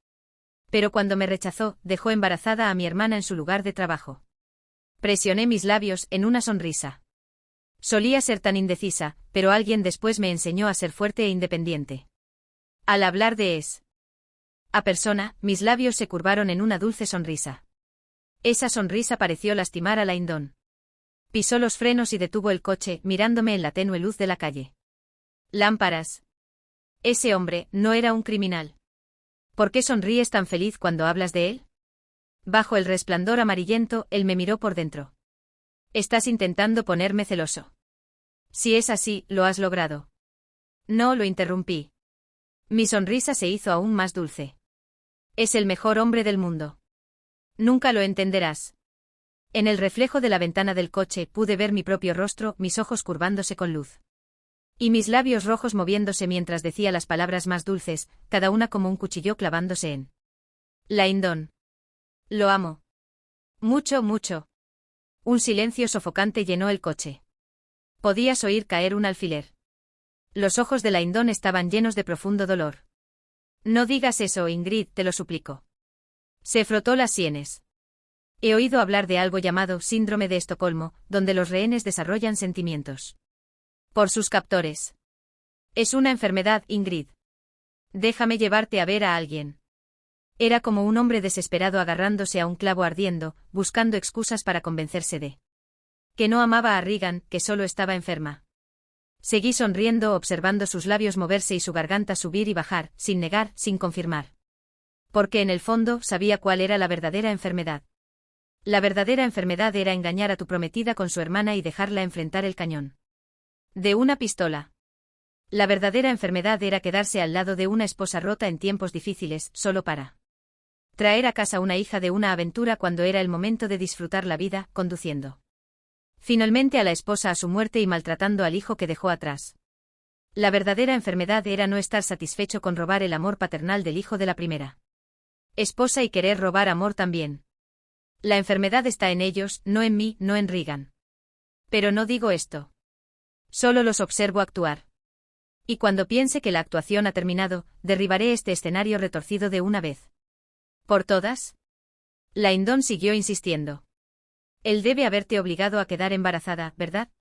Pero cuando me rechazó, dejó embarazada a mi hermana en su lugar de trabajo. Presioné mis labios en una sonrisa. Solía ser tan indecisa, pero alguien después me enseñó a ser fuerte e independiente. Al hablar de a persona, mis labios se curvaron en una dulce sonrisa. Esa sonrisa pareció lastimar a Lyndon. Pisó los frenos y detuvo el coche, mirándome en la tenue luz de la calle. Lámparas. Ese hombre no era un criminal. ¿Por qué sonríes tan feliz cuando hablas de él? Bajo el resplandor amarillento, él me miró por dentro. ¿Estás intentando ponerme celoso? Si es así, lo has logrado. No, lo interrumpí. Mi sonrisa se hizo aún más dulce. Es el mejor hombre del mundo. Nunca lo entenderás. En el reflejo de la ventana del coche pude ver mi propio rostro, mis ojos curvándose con luz. Y mis labios rojos moviéndose mientras decía las palabras más dulces, cada una como un cuchillo clavándose en Lyndon. Lo amo. Mucho, mucho. Un silencio sofocante llenó el coche. Podías oír caer un alfiler. Los ojos de Lyndon estaban llenos de profundo dolor. No digas eso, Ingrid, te lo suplico. Se frotó las sienes. He oído hablar de algo llamado síndrome de Estocolmo, donde los rehenes desarrollan sentimientos por sus captores. Es una enfermedad, Ingrid. Déjame llevarte a ver a alguien. Era como un hombre desesperado agarrándose a un clavo ardiendo, buscando excusas para convencerse de que no amaba a Regan, que solo estaba enferma. Seguí sonriendo, observando sus labios moverse y su garganta subir y bajar, sin negar, sin confirmar. Porque en el fondo sabía cuál era la verdadera enfermedad. La verdadera enfermedad era engañar a tu prometida con su hermana y dejarla enfrentar el cañón de una pistola. La verdadera enfermedad era quedarse al lado de una esposa rota en tiempos difíciles, solo para traer a casa una hija de una aventura cuando era el momento de disfrutar la vida, conduciendo finalmente a la esposa a su muerte y maltratando al hijo que dejó atrás. La verdadera enfermedad era no estar satisfecho con robar el amor paternal del hijo de la primera esposa y querer robar amor también. La enfermedad está en ellos, no en mí, no en Regan. Pero no digo esto. Solo los observo actuar. Y cuando piense que la actuación ha terminado, derribaré este escenario retorcido de una vez. ¿Por todas? Laindon siguió insistiendo. Él debe haberte obligado a quedar embarazada, ¿verdad?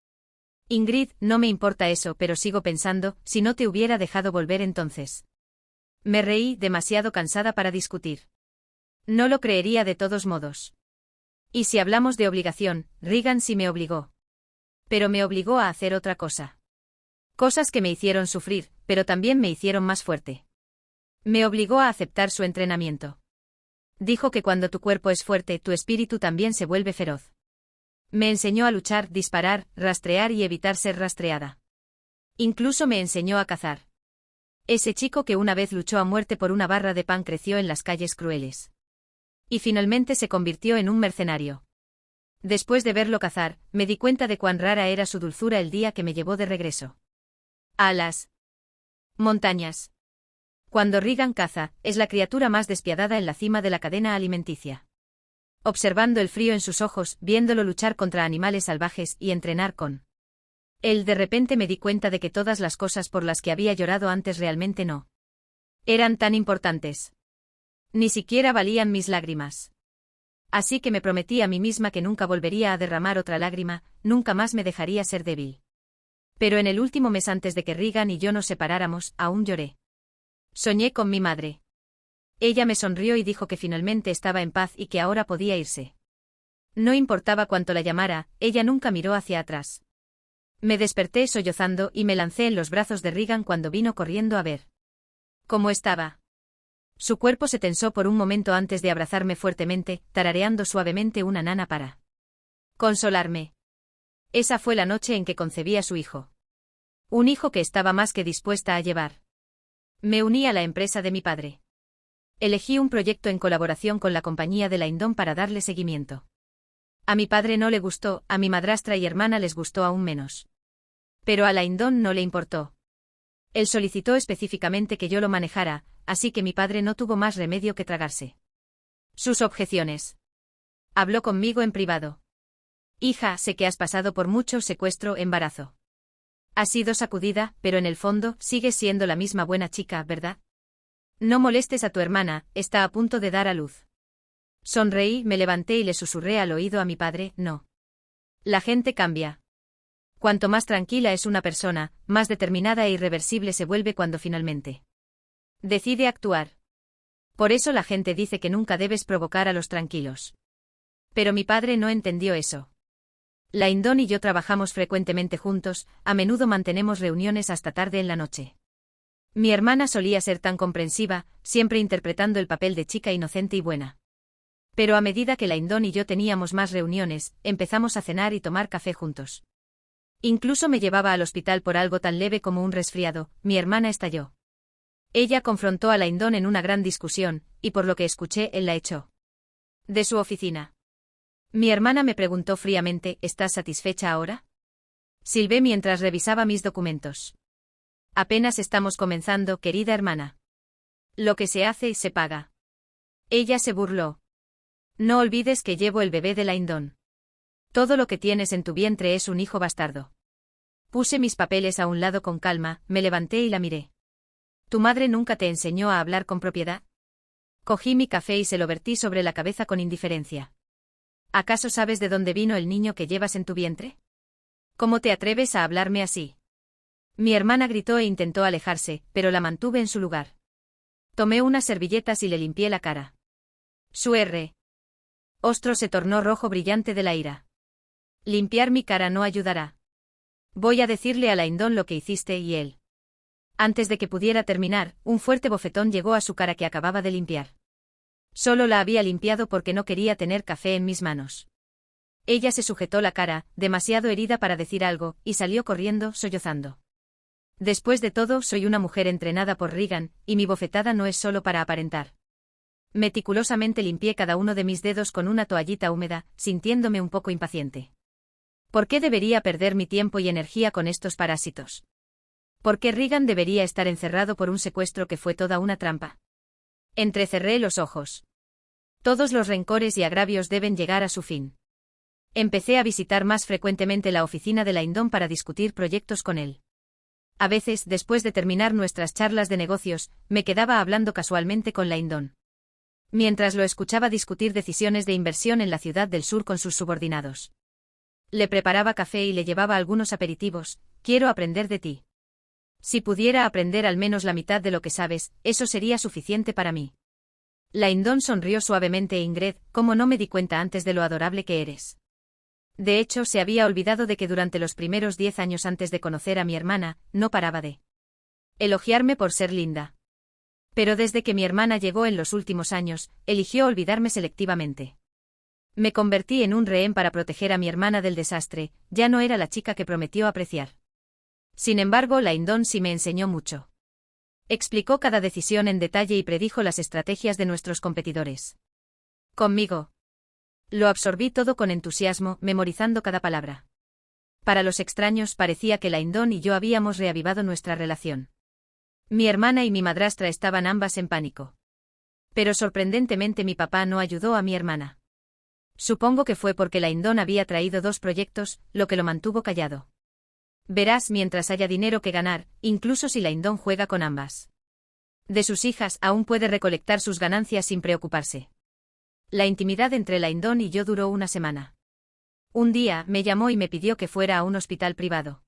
Ingrid, no me importa eso, pero sigo pensando, si no te hubiera dejado volver entonces. Me reí, demasiado cansada para discutir. No lo creería de todos modos. Y si hablamos de obligación, Regan sí me obligó. Pero me obligó a hacer otra cosa. Cosas que me hicieron sufrir, pero también me hicieron más fuerte. Me obligó a aceptar su entrenamiento. Dijo que cuando tu cuerpo es fuerte, tu espíritu también se vuelve feroz. Me enseñó a luchar, disparar, rastrear y evitar ser rastreada. Incluso me enseñó a cazar. Ese chico que una vez luchó a muerte por una barra de pan creció en las calles crueles. Y finalmente se convirtió en un mercenario. Después de verlo cazar, me di cuenta de cuán rara era su dulzura el día que me llevó de regreso a las montañas. Cuando Regan caza, es la criatura más despiadada en la cima de la cadena alimenticia. Observando el frío en sus ojos, viéndolo luchar contra animales salvajes y entrenar con él, de repente me di cuenta de que todas las cosas por las que había llorado antes realmente no eran tan importantes. Ni siquiera valían mis lágrimas. Así que me prometí a mí misma que nunca volvería a derramar otra lágrima, nunca más me dejaría ser débil. Pero en el último mes antes de que Regan y yo nos separáramos, aún lloré. Soñé con mi madre. Ella me sonrió y dijo que finalmente estaba en paz y que ahora podía irse. No importaba cuánto la llamara, ella nunca miró hacia atrás. Me desperté sollozando y me lancé en los brazos de Regan cuando vino corriendo a ver cómo estaba. Su cuerpo se tensó por un momento antes de abrazarme fuertemente, tarareando suavemente una nana para consolarme. Esa fue la noche en que concebí a su hijo. Un hijo que estaba más que dispuesta a llevar. Me uní a la empresa de mi padre. Elegí un proyecto en colaboración con la compañía de Laindon para darle seguimiento. A mi padre no le gustó, a mi madrastra y hermana les gustó aún menos. Pero a Laindon no le importó. Él solicitó específicamente que yo lo manejara, así que mi padre no tuvo más remedio que tragarse sus objeciones. Habló conmigo en privado. Hija, sé que has pasado por mucho secuestro, embarazo. Has sido sacudida, pero en el fondo, sigues siendo la misma buena chica, ¿verdad? No molestes a tu hermana, está a punto de dar a luz. Sonreí, me levanté y le susurré al oído a mi padre, no. La gente cambia. Cuanto más tranquila es una persona, más determinada e irreversible se vuelve cuando finalmente decide actuar. Por eso la gente dice que nunca debes provocar a los tranquilos. Pero mi padre no entendió eso. Laindon y yo trabajamos frecuentemente juntos, a menudo mantenemos reuniones hasta tarde en la noche. Mi hermana solía ser tan comprensiva, siempre interpretando el papel de chica inocente y buena. Pero a medida que Laindon y yo teníamos más reuniones, empezamos a cenar y tomar café juntos. Incluso me llevaba al hospital por algo tan leve como un resfriado, mi hermana estalló. Ella confrontó a Laindon en una gran discusión, y por lo que escuché él la echó de su oficina. Mi hermana me preguntó fríamente, ¿estás satisfecha ahora? Silbé mientras revisaba mis documentos. Apenas estamos comenzando, querida hermana. Lo que se hace, se paga. Ella se burló. No olvides que llevo el bebé de Laindon. Todo lo que tienes en tu vientre es un hijo bastardo. Puse mis papeles a un lado con calma, me levanté y la miré. ¿Tu madre nunca te enseñó a hablar con propiedad? Cogí mi café y se lo vertí sobre la cabeza con indiferencia. ¿Acaso sabes de dónde vino el niño que llevas en tu vientre? ¿Cómo te atreves a hablarme así? Mi hermana gritó e intentó alejarse, pero la mantuve en su lugar. Tomé unas servilletas y le limpié la cara. Su rostro se tornó rojo brillante de la ira. Limpiar mi cara no ayudará. Voy a decirle a Laindon lo que hiciste y él. Antes de que pudiera terminar, un fuerte bofetón llegó a su cara que acababa de limpiar. Solo la había limpiado porque no quería tener café en mis manos. Ella se sujetó la cara, demasiado herida para decir algo, y salió corriendo, sollozando. Después de todo, soy una mujer entrenada por Regan, y mi bofetada no es solo para aparentar. Meticulosamente limpié cada uno de mis dedos con una toallita húmeda, sintiéndome un poco impaciente. ¿Por qué debería perder mi tiempo y energía con estos parásitos? ¿Por qué Regan debería estar encerrado por un secuestro que fue toda una trampa? Entrecerré los ojos. Todos los rencores y agravios deben llegar a su fin. Empecé a visitar más frecuentemente la oficina de Laindon para discutir proyectos con él. A veces, después de terminar nuestras charlas de negocios, me quedaba hablando casualmente con Laindon. Mientras lo escuchaba discutir decisiones de inversión en la ciudad del sur con sus subordinados. Le preparaba café y le llevaba algunos aperitivos. Quiero aprender de ti. Si pudiera aprender al menos la mitad de lo que sabes, eso sería suficiente para mí. Laindon sonrió suavemente. Ingrid, ¿cómo no me di cuenta antes de lo adorable que eres? De hecho, se había olvidado de que durante los primeros 10 años antes de conocer a mi hermana, no paraba de elogiarme por ser linda. Pero desde que mi hermana llegó en los últimos años, eligió olvidarme selectivamente. Me convertí en un rehén para proteger a mi hermana del desastre, ya no era la chica que prometió apreciar. Sin embargo, Laindon sí me enseñó mucho. Explicó cada decisión en detalle y predijo las estrategias de nuestros competidores. Conmigo. Lo absorbí todo con entusiasmo, memorizando cada palabra. Para los extraños parecía que Laindon y yo habíamos reavivado nuestra relación. Mi hermana y mi madrastra estaban ambas en pánico. Pero sorprendentemente mi papá no ayudó a mi hermana. Supongo que fue porque Laindon había traído 2 proyectos, lo que lo mantuvo callado. Verás, mientras haya dinero que ganar, incluso si Laindon juega con ambas. De sus hijas aún puede recolectar sus ganancias sin preocuparse. La intimidad entre Laindon y yo duró una semana. Un día, me llamó y me pidió que fuera a un hospital privado.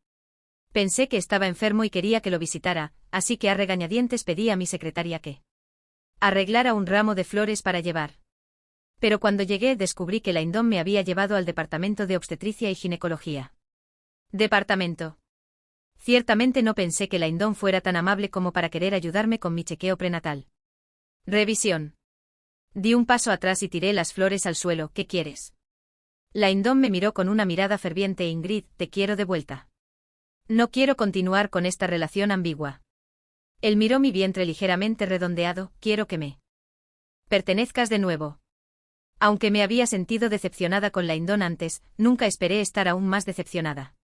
Pensé que estaba enfermo y quería que lo visitara, así que a regañadientes pedí a mi secretaria que arreglara un ramo de flores para llevar. Pero cuando llegué descubrí que Laindon me había llevado al departamento de obstetricia y ginecología. Departamento. Ciertamente no pensé que Laindon fuera tan amable como para querer ayudarme con mi chequeo prenatal. Revisión. Di un paso atrás y tiré las flores al suelo. ¿Qué quieres? Laindon me miró con una mirada ferviente. Ingrid, te quiero de vuelta. No quiero continuar con esta relación ambigua. Él miró mi vientre ligeramente redondeado. Quiero que me pertenezcas de nuevo. Aunque me había sentido decepcionada con Laindon antes, nunca esperé estar aún más decepcionada.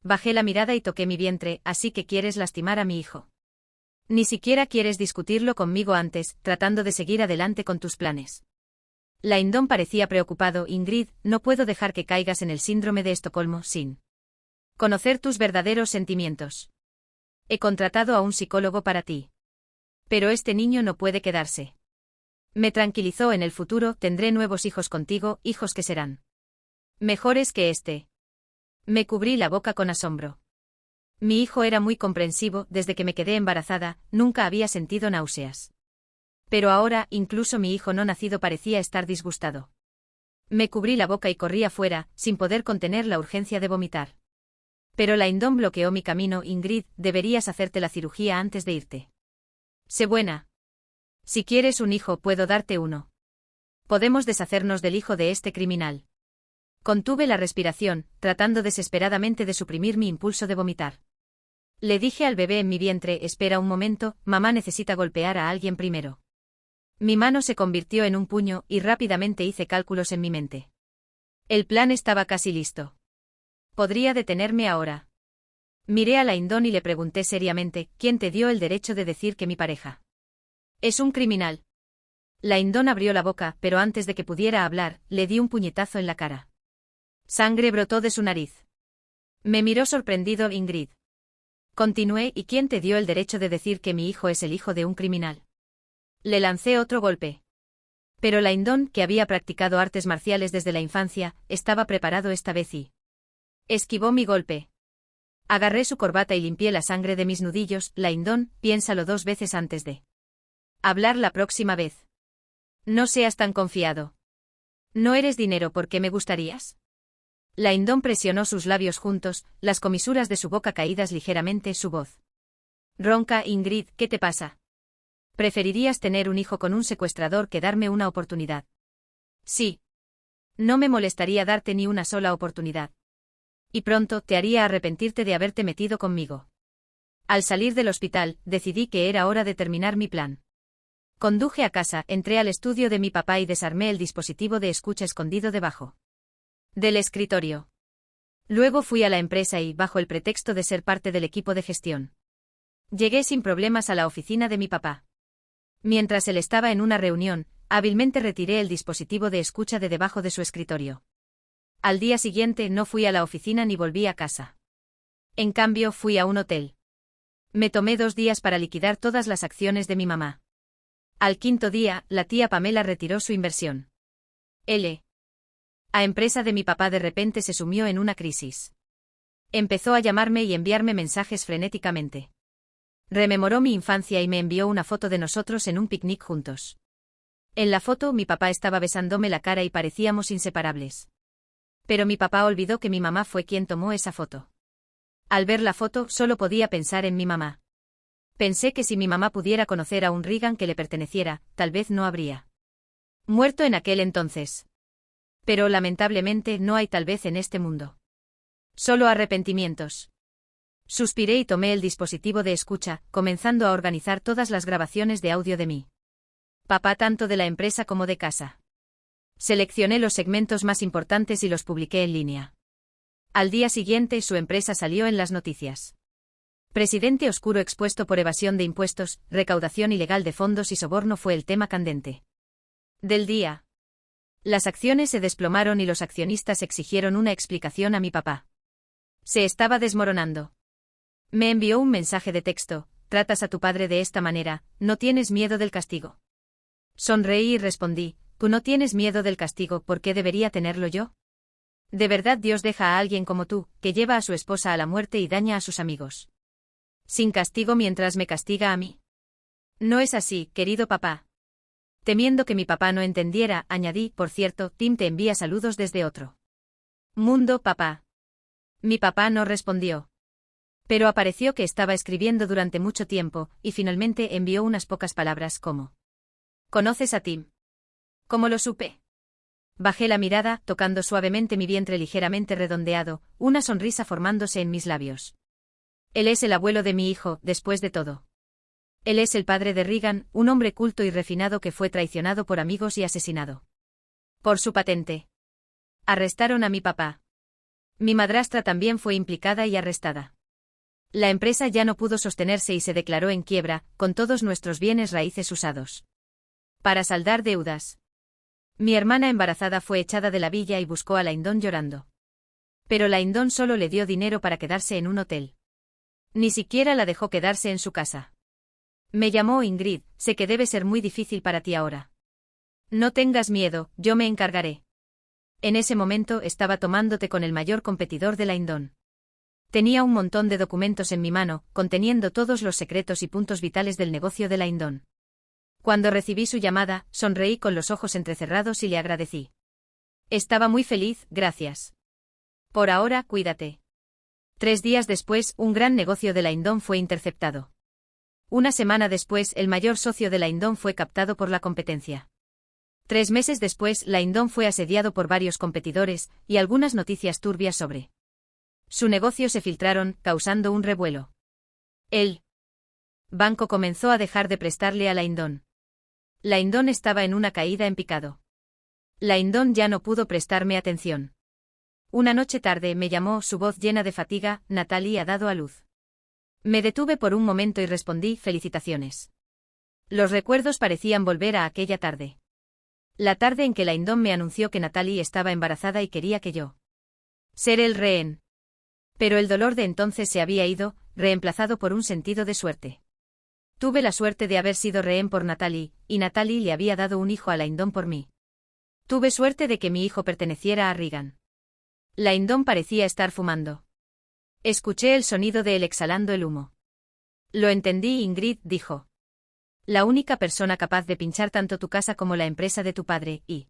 Bajé la mirada y toqué mi vientre. Así que quieres lastimar a mi hijo. Ni siquiera quieres discutirlo conmigo antes, tratando de seguir adelante con tus planes. Laindon parecía preocupado. Ingrid, no puedo dejar que caigas en el síndrome de Estocolmo sin conocer tus verdaderos sentimientos. He contratado a un psicólogo para ti. Pero este niño no puede quedarse. Me tranquilizó. En el futuro tendré nuevos hijos contigo, hijos que serán mejores que este. Me cubrí la boca con asombro. Mi hijo era muy comprensivo. Desde que me quedé embarazada, nunca había sentido náuseas. Pero ahora, incluso mi hijo no nacido parecía estar disgustado. Me cubrí la boca y corrí afuera, sin poder contener la urgencia de vomitar. Pero Laindon bloqueó mi camino. Ingrid, deberías hacerte la cirugía antes de irte. Sé buena. Si quieres un hijo, puedo darte uno. Podemos deshacernos del hijo de este criminal. Contuve la respiración, tratando desesperadamente de suprimir mi impulso de vomitar. Le dije al bebé en mi vientre, espera un momento, mamá necesita golpear a alguien primero. Mi mano se convirtió en un puño, y rápidamente hice cálculos en mi mente. El plan estaba casi listo. ¿Podría detenerme ahora? Miré a Laindon y le pregunté seriamente, ¿quién te dio el derecho de decir que mi pareja es un criminal? Laindon abrió la boca, pero antes de que pudiera hablar, le di un puñetazo en la cara. Sangre brotó de su nariz. Me miró sorprendido. Ingrid. Continué, ¿y quién te dio el derecho de decir que mi hijo es el hijo de un criminal? Le lancé otro golpe. Pero Laindon, que había practicado artes marciales desde la infancia, estaba preparado esta vez y esquivó mi golpe. Agarré su corbata y limpié la sangre de mis nudillos. Laindon, piénsalo 2 veces antes de hablar la próxima vez. No seas tan confiado. ¿No eres dinero porque me gustarías? Laindon presionó sus labios juntos, las comisuras de su boca caídas ligeramente. Su voz ronca. Ingrid, ¿qué te pasa? ¿Preferirías tener un hijo con un secuestrador que darme una oportunidad? Sí. No me molestaría darte ni una sola oportunidad. Y pronto te haría arrepentirte de haberte metido conmigo. Al salir del hospital, decidí que era hora de terminar mi plan. Conduje a casa, entré al estudio de mi papá y desarmé el dispositivo de escucha escondido debajo del escritorio. Luego fui a la empresa y, bajo el pretexto de ser parte del equipo de gestión, Llegué sin problemas a la oficina de mi papá. Mientras él estaba en una reunión, hábilmente retiré el dispositivo de escucha de debajo de su escritorio. Al día siguiente no fui a la oficina ni volví a casa. En cambio, fui a un hotel. Me tomé 2 días para liquidar todas las acciones de mi mamá. Al quinto día, la tía Pamela retiró su inversión. La empresa de mi papá de repente se sumió en una crisis. Empezó a llamarme y enviarme mensajes frenéticamente. Rememoró mi infancia y me envió una foto de nosotros en un picnic juntos. En la foto mi papá estaba besándome la cara y parecíamos inseparables. Pero mi papá olvidó que mi mamá fue quien tomó esa foto. Al ver la foto solo podía pensar en mi mamá. Pensé que si mi mamá pudiera conocer a un Reagan que le perteneciera, tal vez no habría muerto en aquel entonces. Pero lamentablemente no hay tal vez en este mundo. Solo arrepentimientos. Suspiré y tomé el dispositivo de escucha, comenzando a organizar todas las grabaciones de audio de mí. Papá tanto de la empresa como de casa. Seleccioné los segmentos más importantes y los publiqué en línea. Al día siguiente su empresa salió en las noticias. Presidente oscuro expuesto por evasión de impuestos, recaudación ilegal de fondos y soborno fue el tema candente del día. Las acciones se desplomaron y los accionistas exigieron una explicación a mi papá. Se estaba desmoronando. Me envió un mensaje de texto: tratas a tu padre de esta manera, ¿no tienes miedo del castigo? Sonreí y respondí: tú no tienes miedo del castigo, ¿por qué debería tenerlo yo? ¿De verdad Dios deja a alguien como tú, que lleva a su esposa a la muerte y daña a sus amigos, sin castigo mientras me castiga a mí? No es así, querido papá. Temiendo que mi papá no entendiera, añadí: por cierto, Tim te envía saludos desde otro mundo, papá. Mi papá no respondió. Pero apareció que estaba escribiendo durante mucho tiempo, y finalmente envió unas pocas palabras como: ¿conoces a Tim? ¿Cómo lo supe? Bajé la mirada, tocando suavemente mi vientre ligeramente redondeado, una sonrisa formándose en mis labios. Él es el abuelo de mi hijo, después de todo. Él es el padre de Reagan, un hombre culto y refinado que fue traicionado por amigos y asesinado por su patente. Arrestaron a mi papá. Mi madrastra también fue implicada y arrestada. La empresa ya no pudo sostenerse y se declaró en quiebra, con todos nuestros bienes raíces usados para saldar deudas. Mi hermana embarazada fue echada de la villa y buscó a Lyndon llorando. Pero Lyndon solo le dio dinero para quedarse en un hotel. Ni siquiera la dejó quedarse en su casa. Me llamó Ingrid: sé que debe ser muy difícil para ti ahora. No tengas miedo, yo me encargaré. En ese momento estaba tomándote con el mayor competidor de Lyndon. Tenía un montón de documentos en mi mano, conteniendo todos los secretos y puntos vitales del negocio de Lyndon. Cuando recibí su llamada, sonreí con los ojos entrecerrados y le agradecí. Estaba muy feliz, gracias. Por ahora, cuídate. 3 días después, un gran negocio de Lyndon fue interceptado. Una semana después, el mayor socio de Lyndon fue captado por la competencia. 3 meses después, Lyndon fue asediado por varios competidores, y algunas noticias turbias sobre su negocio se filtraron, causando un revuelo. El banco comenzó a dejar de prestarle a Lyndon. Lyndon estaba en una caída en picado. Lyndon ya no pudo prestarme atención. Una noche tarde me llamó, su voz llena de fatiga: Natalie ha dado a luz. Me detuve por un momento y respondí: felicitaciones. Los recuerdos parecían volver a aquella tarde. La tarde en que Lyndon me anunció que Natalie estaba embarazada y quería que yo ser el rehén. Pero el dolor de entonces se había ido, reemplazado por un sentido de suerte. Tuve la suerte de haber sido rehén por Natalie, y Natalie le había dado un hijo a Lyndon por mí. Tuve suerte de que mi hijo perteneciera a Reagan. Lyndon parecía estar fumando. Escuché el sonido de él exhalando el humo. Lo entendí, Ingrid, dijo. La única persona capaz de pinchar tanto tu casa como la empresa de tu padre, y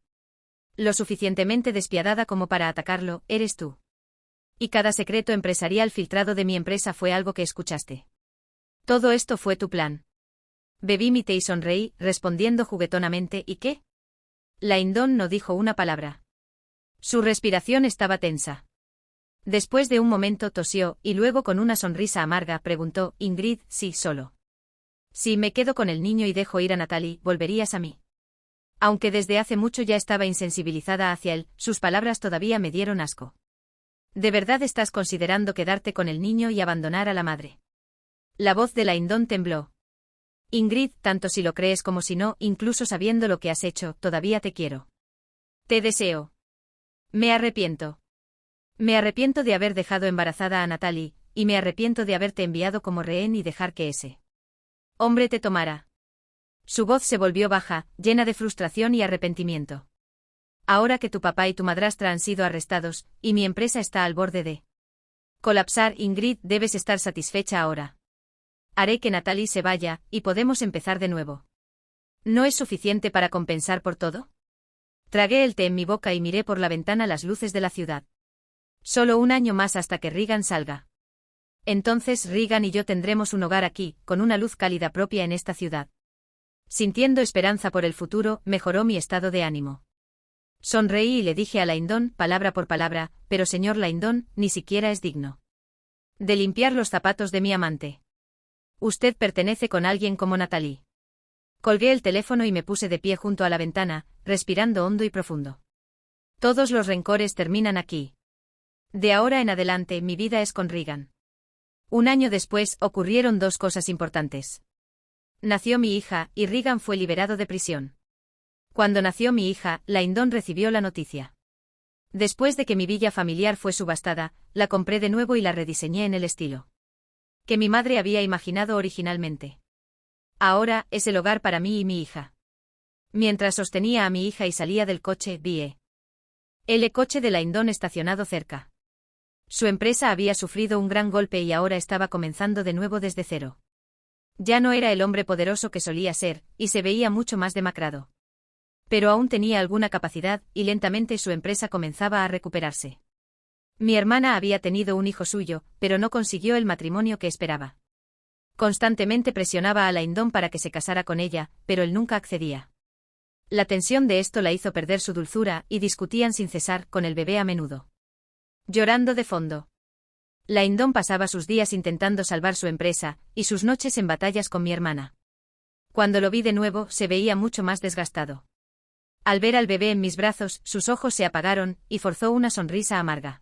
lo suficientemente despiadada como para atacarlo, eres tú. Y cada secreto empresarial filtrado de mi empresa fue algo que escuchaste. Todo esto fue tu plan. Bebí mi té y sonreí, respondiendo juguetonamente: ¿y qué? Lyndon no dijo una palabra. Su respiración estaba tensa. Después de un momento tosió, y luego con una sonrisa amarga preguntó: Ingrid, sí, solo. Si me quedo con el niño y dejo ir a Natalie, ¿volverías a mí? Aunque desde hace mucho ya estaba insensibilizada hacia él, sus palabras todavía me dieron asco. ¿De verdad estás considerando quedarte con el niño y abandonar a la madre? La voz de Laindon tembló. Ingrid, tanto si lo crees como si no, incluso sabiendo lo que has hecho, todavía te quiero. Te deseo. Me arrepiento. Me arrepiento de haber dejado embarazada a Natalie, y me arrepiento de haberte enviado como rehén y dejar que ese hombre te tomara. Su voz se volvió baja, llena de frustración y arrepentimiento. Ahora que tu papá y tu madrastra han sido arrestados, y mi empresa está al borde de colapsar, Ingrid, debes estar satisfecha ahora. Haré que Natalie se vaya, y podemos empezar de nuevo. ¿No es suficiente para compensar por todo? Tragué el té en mi boca y miré por la ventana las luces de la ciudad. Solo un año más hasta que Regan salga. Entonces Regan y yo tendremos un hogar aquí, con una luz cálida propia en esta ciudad. Sintiendo esperanza por el futuro, mejoró mi estado de ánimo. Sonreí y le dije a Laindon, palabra por palabra, pero señor Laindon, ni siquiera es digno de limpiar los zapatos de mi amante. Usted pertenece con alguien como Natalie. Colgué el teléfono y me puse de pie junto a la ventana, respirando hondo y profundo. Todos los rencores terminan aquí. De ahora en adelante mi vida es con Regan. Un año después ocurrieron dos cosas importantes. Nació mi hija, y Regan fue liberado de prisión. Cuando nació mi hija, Laindon recibió la noticia. Después de que mi villa familiar fue subastada, la compré de nuevo y la rediseñé en el estilo que mi madre había imaginado originalmente. Ahora, es el hogar para mí y mi hija. Mientras sostenía a mi hija y salía del coche, vi el coche de Laindon estacionado cerca. Su empresa había sufrido un gran golpe y ahora estaba comenzando de nuevo desde cero. Ya no era el hombre poderoso que solía ser, y se veía mucho más demacrado. Pero aún tenía alguna capacidad, y lentamente su empresa comenzaba a recuperarse. Mi hermana había tenido un hijo suyo, pero no consiguió el matrimonio que esperaba. Constantemente presionaba a Laindon para que se casara con ella, pero él nunca accedía. La tensión de esto la hizo perder su dulzura, y discutían sin cesar, con el bebé a menudo. Llorando de fondo. Laindon pasaba sus días intentando salvar su empresa, y sus noches en batallas con mi hermana. Cuando lo vi de nuevo, se veía mucho más desgastado. Al ver al bebé en mis brazos, sus ojos se apagaron, y forzó una sonrisa amarga.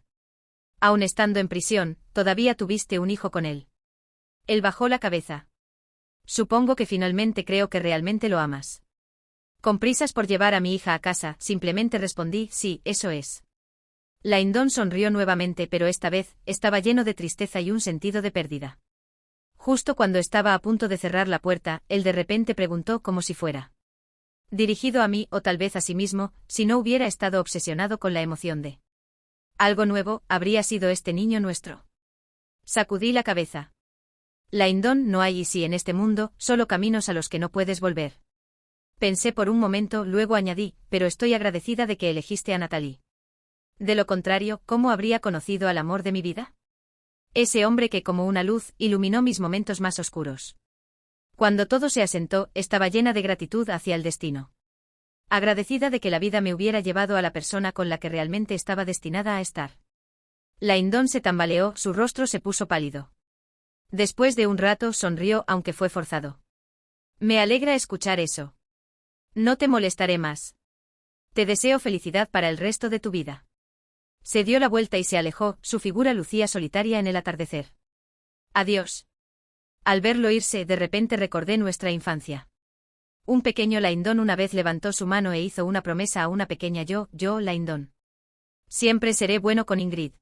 Aun estando en prisión, todavía tuviste un hijo con él. Él bajó la cabeza. Supongo que finalmente creo que realmente lo amas. Con prisas por llevar a mi hija a casa, simplemente respondí, sí, eso es. Laindon sonrió nuevamente, pero esta vez, estaba lleno de tristeza y un sentido de pérdida. Justo cuando estaba a punto de cerrar la puerta, él de repente preguntó como si fuera dirigido a mí, o tal vez a sí mismo, si no hubiera estado obsesionado con la emoción de algo nuevo, ¿habría sido este niño nuestro? Sacudí la cabeza. Laindon, no hay y sí en este mundo, solo caminos a los que no puedes volver. Pensé por un momento, luego añadí, pero estoy agradecida de que elegiste a Natalie. De lo contrario, ¿cómo habría conocido al amor de mi vida? Ese hombre que como una luz, iluminó mis momentos más oscuros. Cuando todo se asentó, estaba llena de gratitud hacia el destino. Agradecida de que la vida me hubiera llevado a la persona con la que realmente estaba destinada a estar. Laindon se tambaleó, su rostro se puso pálido. Después de un rato sonrió, aunque fue forzado. Me alegra escuchar eso. No te molestaré más. Te deseo felicidad para el resto de tu vida. Se dio la vuelta y se alejó, su figura lucía solitaria en el atardecer. Adiós. Al verlo irse, de repente recordé nuestra infancia. Un pequeño Laindon una vez levantó su mano e hizo una promesa a una pequeña yo, Laindon. Siempre seré bueno con Ingrid.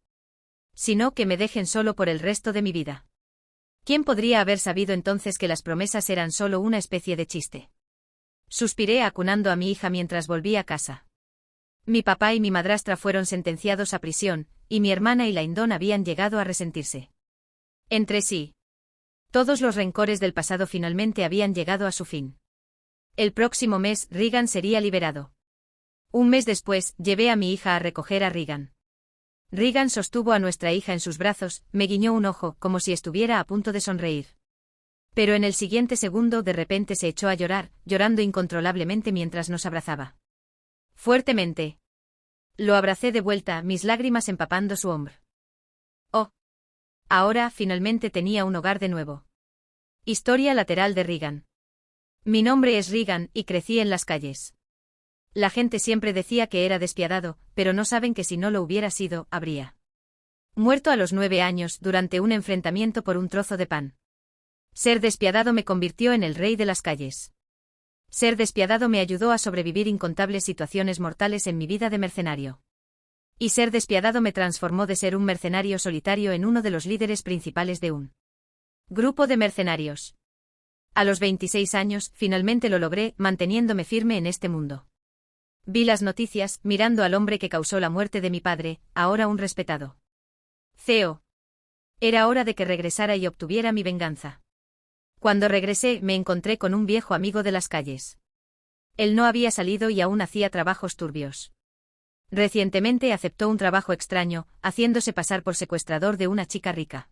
Sino que me dejen solo por el resto de mi vida. ¿Quién podría haber sabido entonces que las promesas eran solo una especie de chiste? Suspiré acunando a mi hija mientras volví a casa. Mi papá y mi madrastra fueron sentenciados a prisión, y mi hermana y Laindon habían llegado a resentirse entre sí. Todos los rencores del pasado finalmente habían llegado a su fin. El próximo mes, Regan sería liberado. Un mes después, llevé a mi hija a recoger a Regan. Regan sostuvo a nuestra hija en sus brazos, me guiñó un ojo, como si estuviera a punto de sonreír. Pero en el siguiente segundo de repente se echó a llorar, llorando incontrolablemente mientras nos abrazaba. Fuertemente. Lo abracé de vuelta, mis lágrimas empapando su hombro. Oh. Ahora, finalmente tenía un hogar de nuevo. Historia lateral de Regan. Mi nombre es Regan, y crecí en las calles. La gente siempre decía que era despiadado, pero no saben que si no lo hubiera sido, habría muerto a los 9 años, durante un enfrentamiento por un trozo de pan. Ser despiadado me convirtió en el rey de las calles. Ser despiadado me ayudó a sobrevivir incontables situaciones mortales en mi vida de mercenario. Y ser despiadado me transformó de ser un mercenario solitario en uno de los líderes principales de un grupo de mercenarios. A los 26 años, finalmente lo logré, manteniéndome firme en este mundo. Vi las noticias, mirando al hombre que causó la muerte de mi padre, ahora un respetado CEO. Era hora de que regresara y obtuviera mi venganza. Cuando regresé, me encontré con un viejo amigo de las calles. Él no había salido y aún hacía trabajos turbios. Recientemente aceptó un trabajo extraño, haciéndose pasar por secuestrador de una chica rica.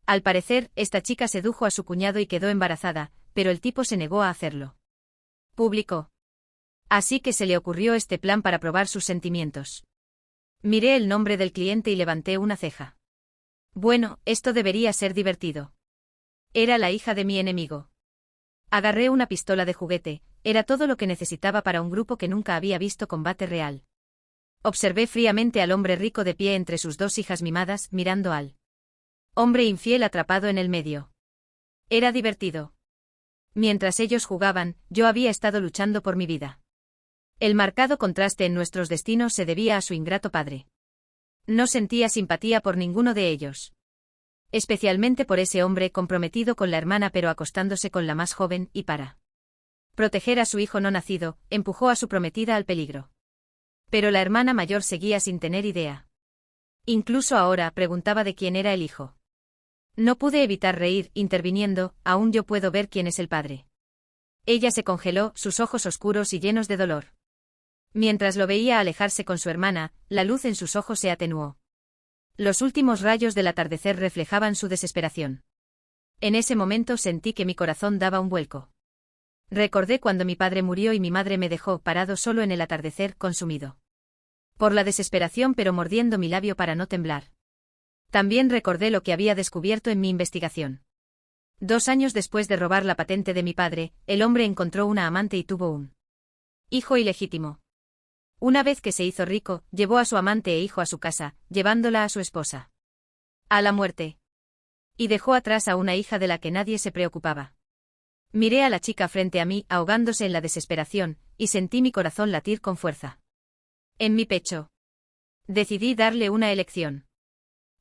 Al parecer, esta chica sedujo a su cuñado y quedó embarazada, pero el tipo se negó a hacerlo público. Así que se le ocurrió este plan para probar sus sentimientos. Miré el nombre del cliente y levanté una ceja. Bueno, esto debería ser divertido. Era la hija de mi enemigo. Agarré una pistola de juguete, era todo lo que necesitaba para un grupo que nunca había visto combate real. Observé fríamente al hombre rico de pie entre sus dos hijas mimadas, mirando al hombre infiel atrapado en el medio. Era divertido. Mientras ellos jugaban, yo había estado luchando por mi vida. El marcado contraste en nuestros destinos se debía a su ingrato padre. No sentía simpatía por ninguno de ellos. Especialmente por ese hombre comprometido con la hermana pero acostándose con la más joven y para proteger a su hijo no nacido, empujó a su prometida al peligro. Pero la hermana mayor seguía sin tener idea. Incluso ahora preguntaba de quién era el hijo. No pude evitar reír, interviniendo, aún yo puedo ver quién es el padre. Ella se congeló, sus ojos oscuros y llenos de dolor. Mientras lo veía alejarse con su hermana, la luz en sus ojos se atenuó. Los últimos rayos del atardecer reflejaban su desesperación. En ese momento sentí que mi corazón daba un vuelco. Recordé cuando mi padre murió y mi madre me dejó parado solo en el atardecer, consumido por la desesperación pero mordiendo mi labio para no temblar. También recordé lo que había descubierto en mi investigación. 2 años después de robar la patente de mi padre, el hombre encontró una amante y tuvo un hijo ilegítimo. Una vez que se hizo rico, llevó a su amante e hijo a su casa, llevándola a su esposa a la muerte. Y dejó atrás a una hija de la que nadie se preocupaba. Miré a la chica frente a mí, ahogándose en la desesperación, y sentí mi corazón latir con fuerza. En mi pecho. Decidí darle una elección.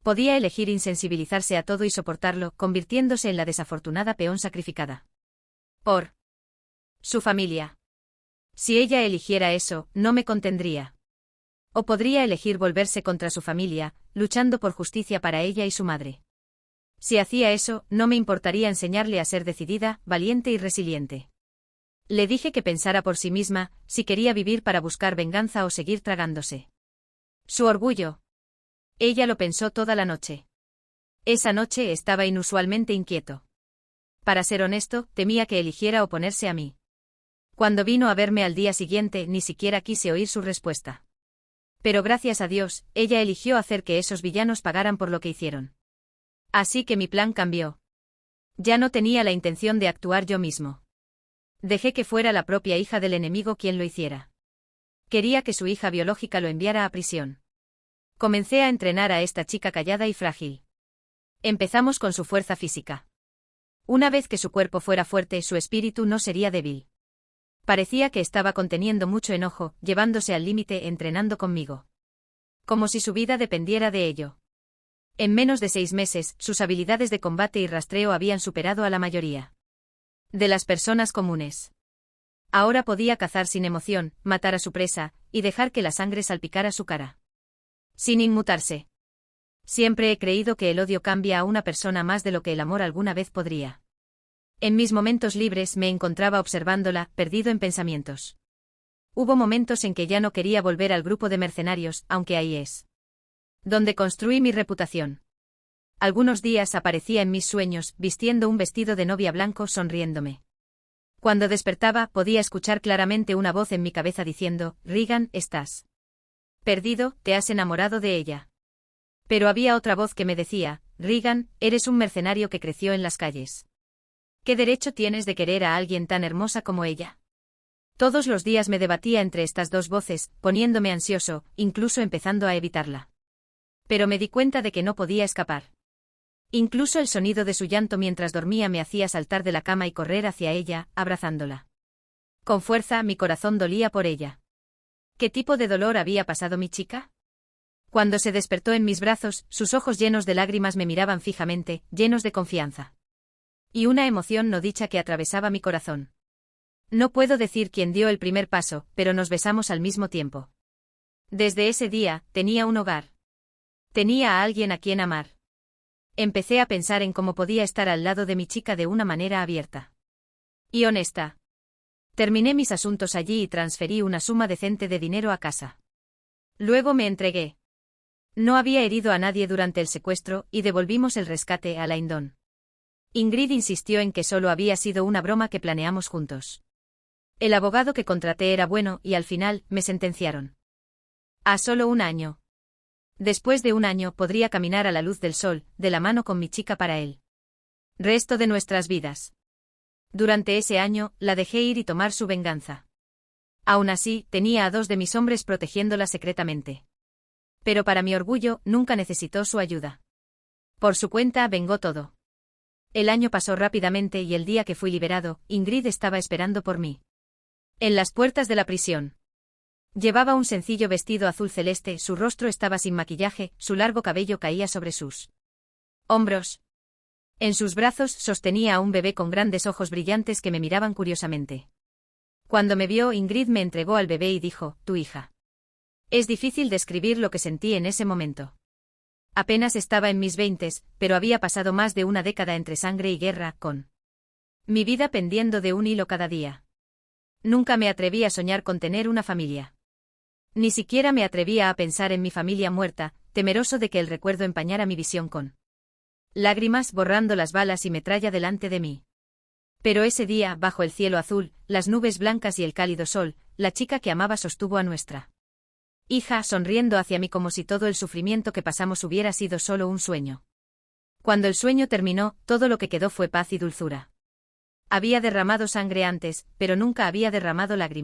Podía elegir insensibilizarse a todo y soportarlo, convirtiéndose en la desafortunada peón sacrificada por su familia. Si ella eligiera eso, no me contendría. O podría elegir volverse contra su familia, luchando por justicia para ella y su madre. Si hacía eso, no me importaría enseñarle a ser decidida, valiente y resiliente. Le dije que pensara por sí misma, si quería vivir para buscar venganza o seguir tragándose su orgullo. Ella lo pensó toda la noche. Esa noche estaba inusualmente inquieto. Para ser honesto, temía que eligiera oponerse a mí. Cuando vino a verme al día siguiente, ni siquiera quise oír su respuesta. Pero gracias a Dios, ella eligió hacer que esos villanos pagaran por lo que hicieron. Así que mi plan cambió. Ya no tenía la intención de actuar yo mismo. Dejé que fuera la propia hija del enemigo quien lo hiciera. Quería que su hija biológica lo enviara a prisión. Comencé a entrenar a esta chica callada y frágil. Empezamos con su fuerza física. Una vez que su cuerpo fuera fuerte, su espíritu no sería débil. Parecía que estaba conteniendo mucho enojo, llevándose al límite entrenando conmigo. Como si su vida dependiera de ello. En menos de 6 meses, sus habilidades de combate y rastreo habían superado a la mayoría de las personas comunes. Ahora podía cazar sin emoción, matar a su presa, y dejar que la sangre salpicara su cara. Sin inmutarse. Siempre he creído que el odio cambia a una persona más de lo que el amor alguna vez podría. En mis momentos libres me encontraba observándola, perdido en pensamientos. Hubo momentos en que ya no quería volver al grupo de mercenarios, aunque ahí es donde construí mi reputación. Algunos días aparecía en mis sueños, vistiendo un vestido de novia blanco, sonriéndome. Cuando despertaba, podía escuchar claramente una voz en mi cabeza diciendo: Regan, estás perdido, te has enamorado de ella. Pero había otra voz que me decía: Regan, eres un mercenario que creció en las calles. ¿Qué derecho tienes de querer a alguien tan hermosa como ella? Todos los días me debatía entre estas dos voces, poniéndome ansioso, incluso empezando a evitarla. Pero me di cuenta de que no podía escapar. Incluso el sonido de su llanto mientras dormía me hacía saltar de la cama y correr hacia ella, abrazándola. Con fuerza mi corazón dolía por ella. ¿Qué tipo de dolor había pasado mi chica? Cuando se despertó en mis brazos, sus ojos llenos de lágrimas me miraban fijamente, llenos de confianza. Y una emoción no dicha que atravesaba mi corazón. No puedo decir quién dio el primer paso, pero nos besamos al mismo tiempo. Desde ese día, tenía un hogar. Tenía a alguien a quien amar. Empecé a pensar en cómo podía estar al lado de mi chica de una manera abierta y honesta. Terminé mis asuntos allí y transferí una suma decente de dinero a casa. Luego me entregué. No había herido a nadie durante el secuestro y devolvimos el rescate a Laindon. Ingrid insistió en que solo había sido una broma que planeamos juntos. El abogado que contraté era bueno y al final me sentenciaron a solo 1 año. Después de 1 año podría caminar a la luz del sol, de la mano con mi chica para el resto de nuestras vidas. Durante ese año, la dejé ir y tomar su venganza. Aún así, tenía a 2 de mis hombres protegiéndola secretamente. Pero para mi orgullo, nunca necesitó su ayuda. Por su cuenta, vengó todo. El año pasó rápidamente y el día que fui liberado, Ingrid estaba esperando por mí. En las puertas de la prisión. Llevaba un sencillo vestido azul celeste, su rostro estaba sin maquillaje, su largo cabello caía sobre sus hombros. En sus brazos sostenía a un bebé con grandes ojos brillantes que me miraban curiosamente. Cuando me vio, Ingrid me entregó al bebé y dijo, «Tu hija». Es difícil describir lo que sentí en ese momento. Apenas estaba en mis 20s, pero había pasado más de 1 década entre sangre y guerra, con mi vida pendiendo de un hilo cada día. Nunca me atreví a soñar con tener una familia. Ni siquiera me atrevía a pensar en mi familia muerta, temeroso de que el recuerdo empañara mi visión con lágrimas borrando las balas y metralla delante de mí. Pero ese día, bajo el cielo azul, las nubes blancas y el cálido sol, la chica que amaba sostuvo a nuestra hija sonriendo hacia mí como si todo el sufrimiento que pasamos hubiera sido solo un sueño. Cuando el sueño terminó, todo lo que quedó fue paz y dulzura. Había derramado sangre antes, pero nunca había derramado lágrimas.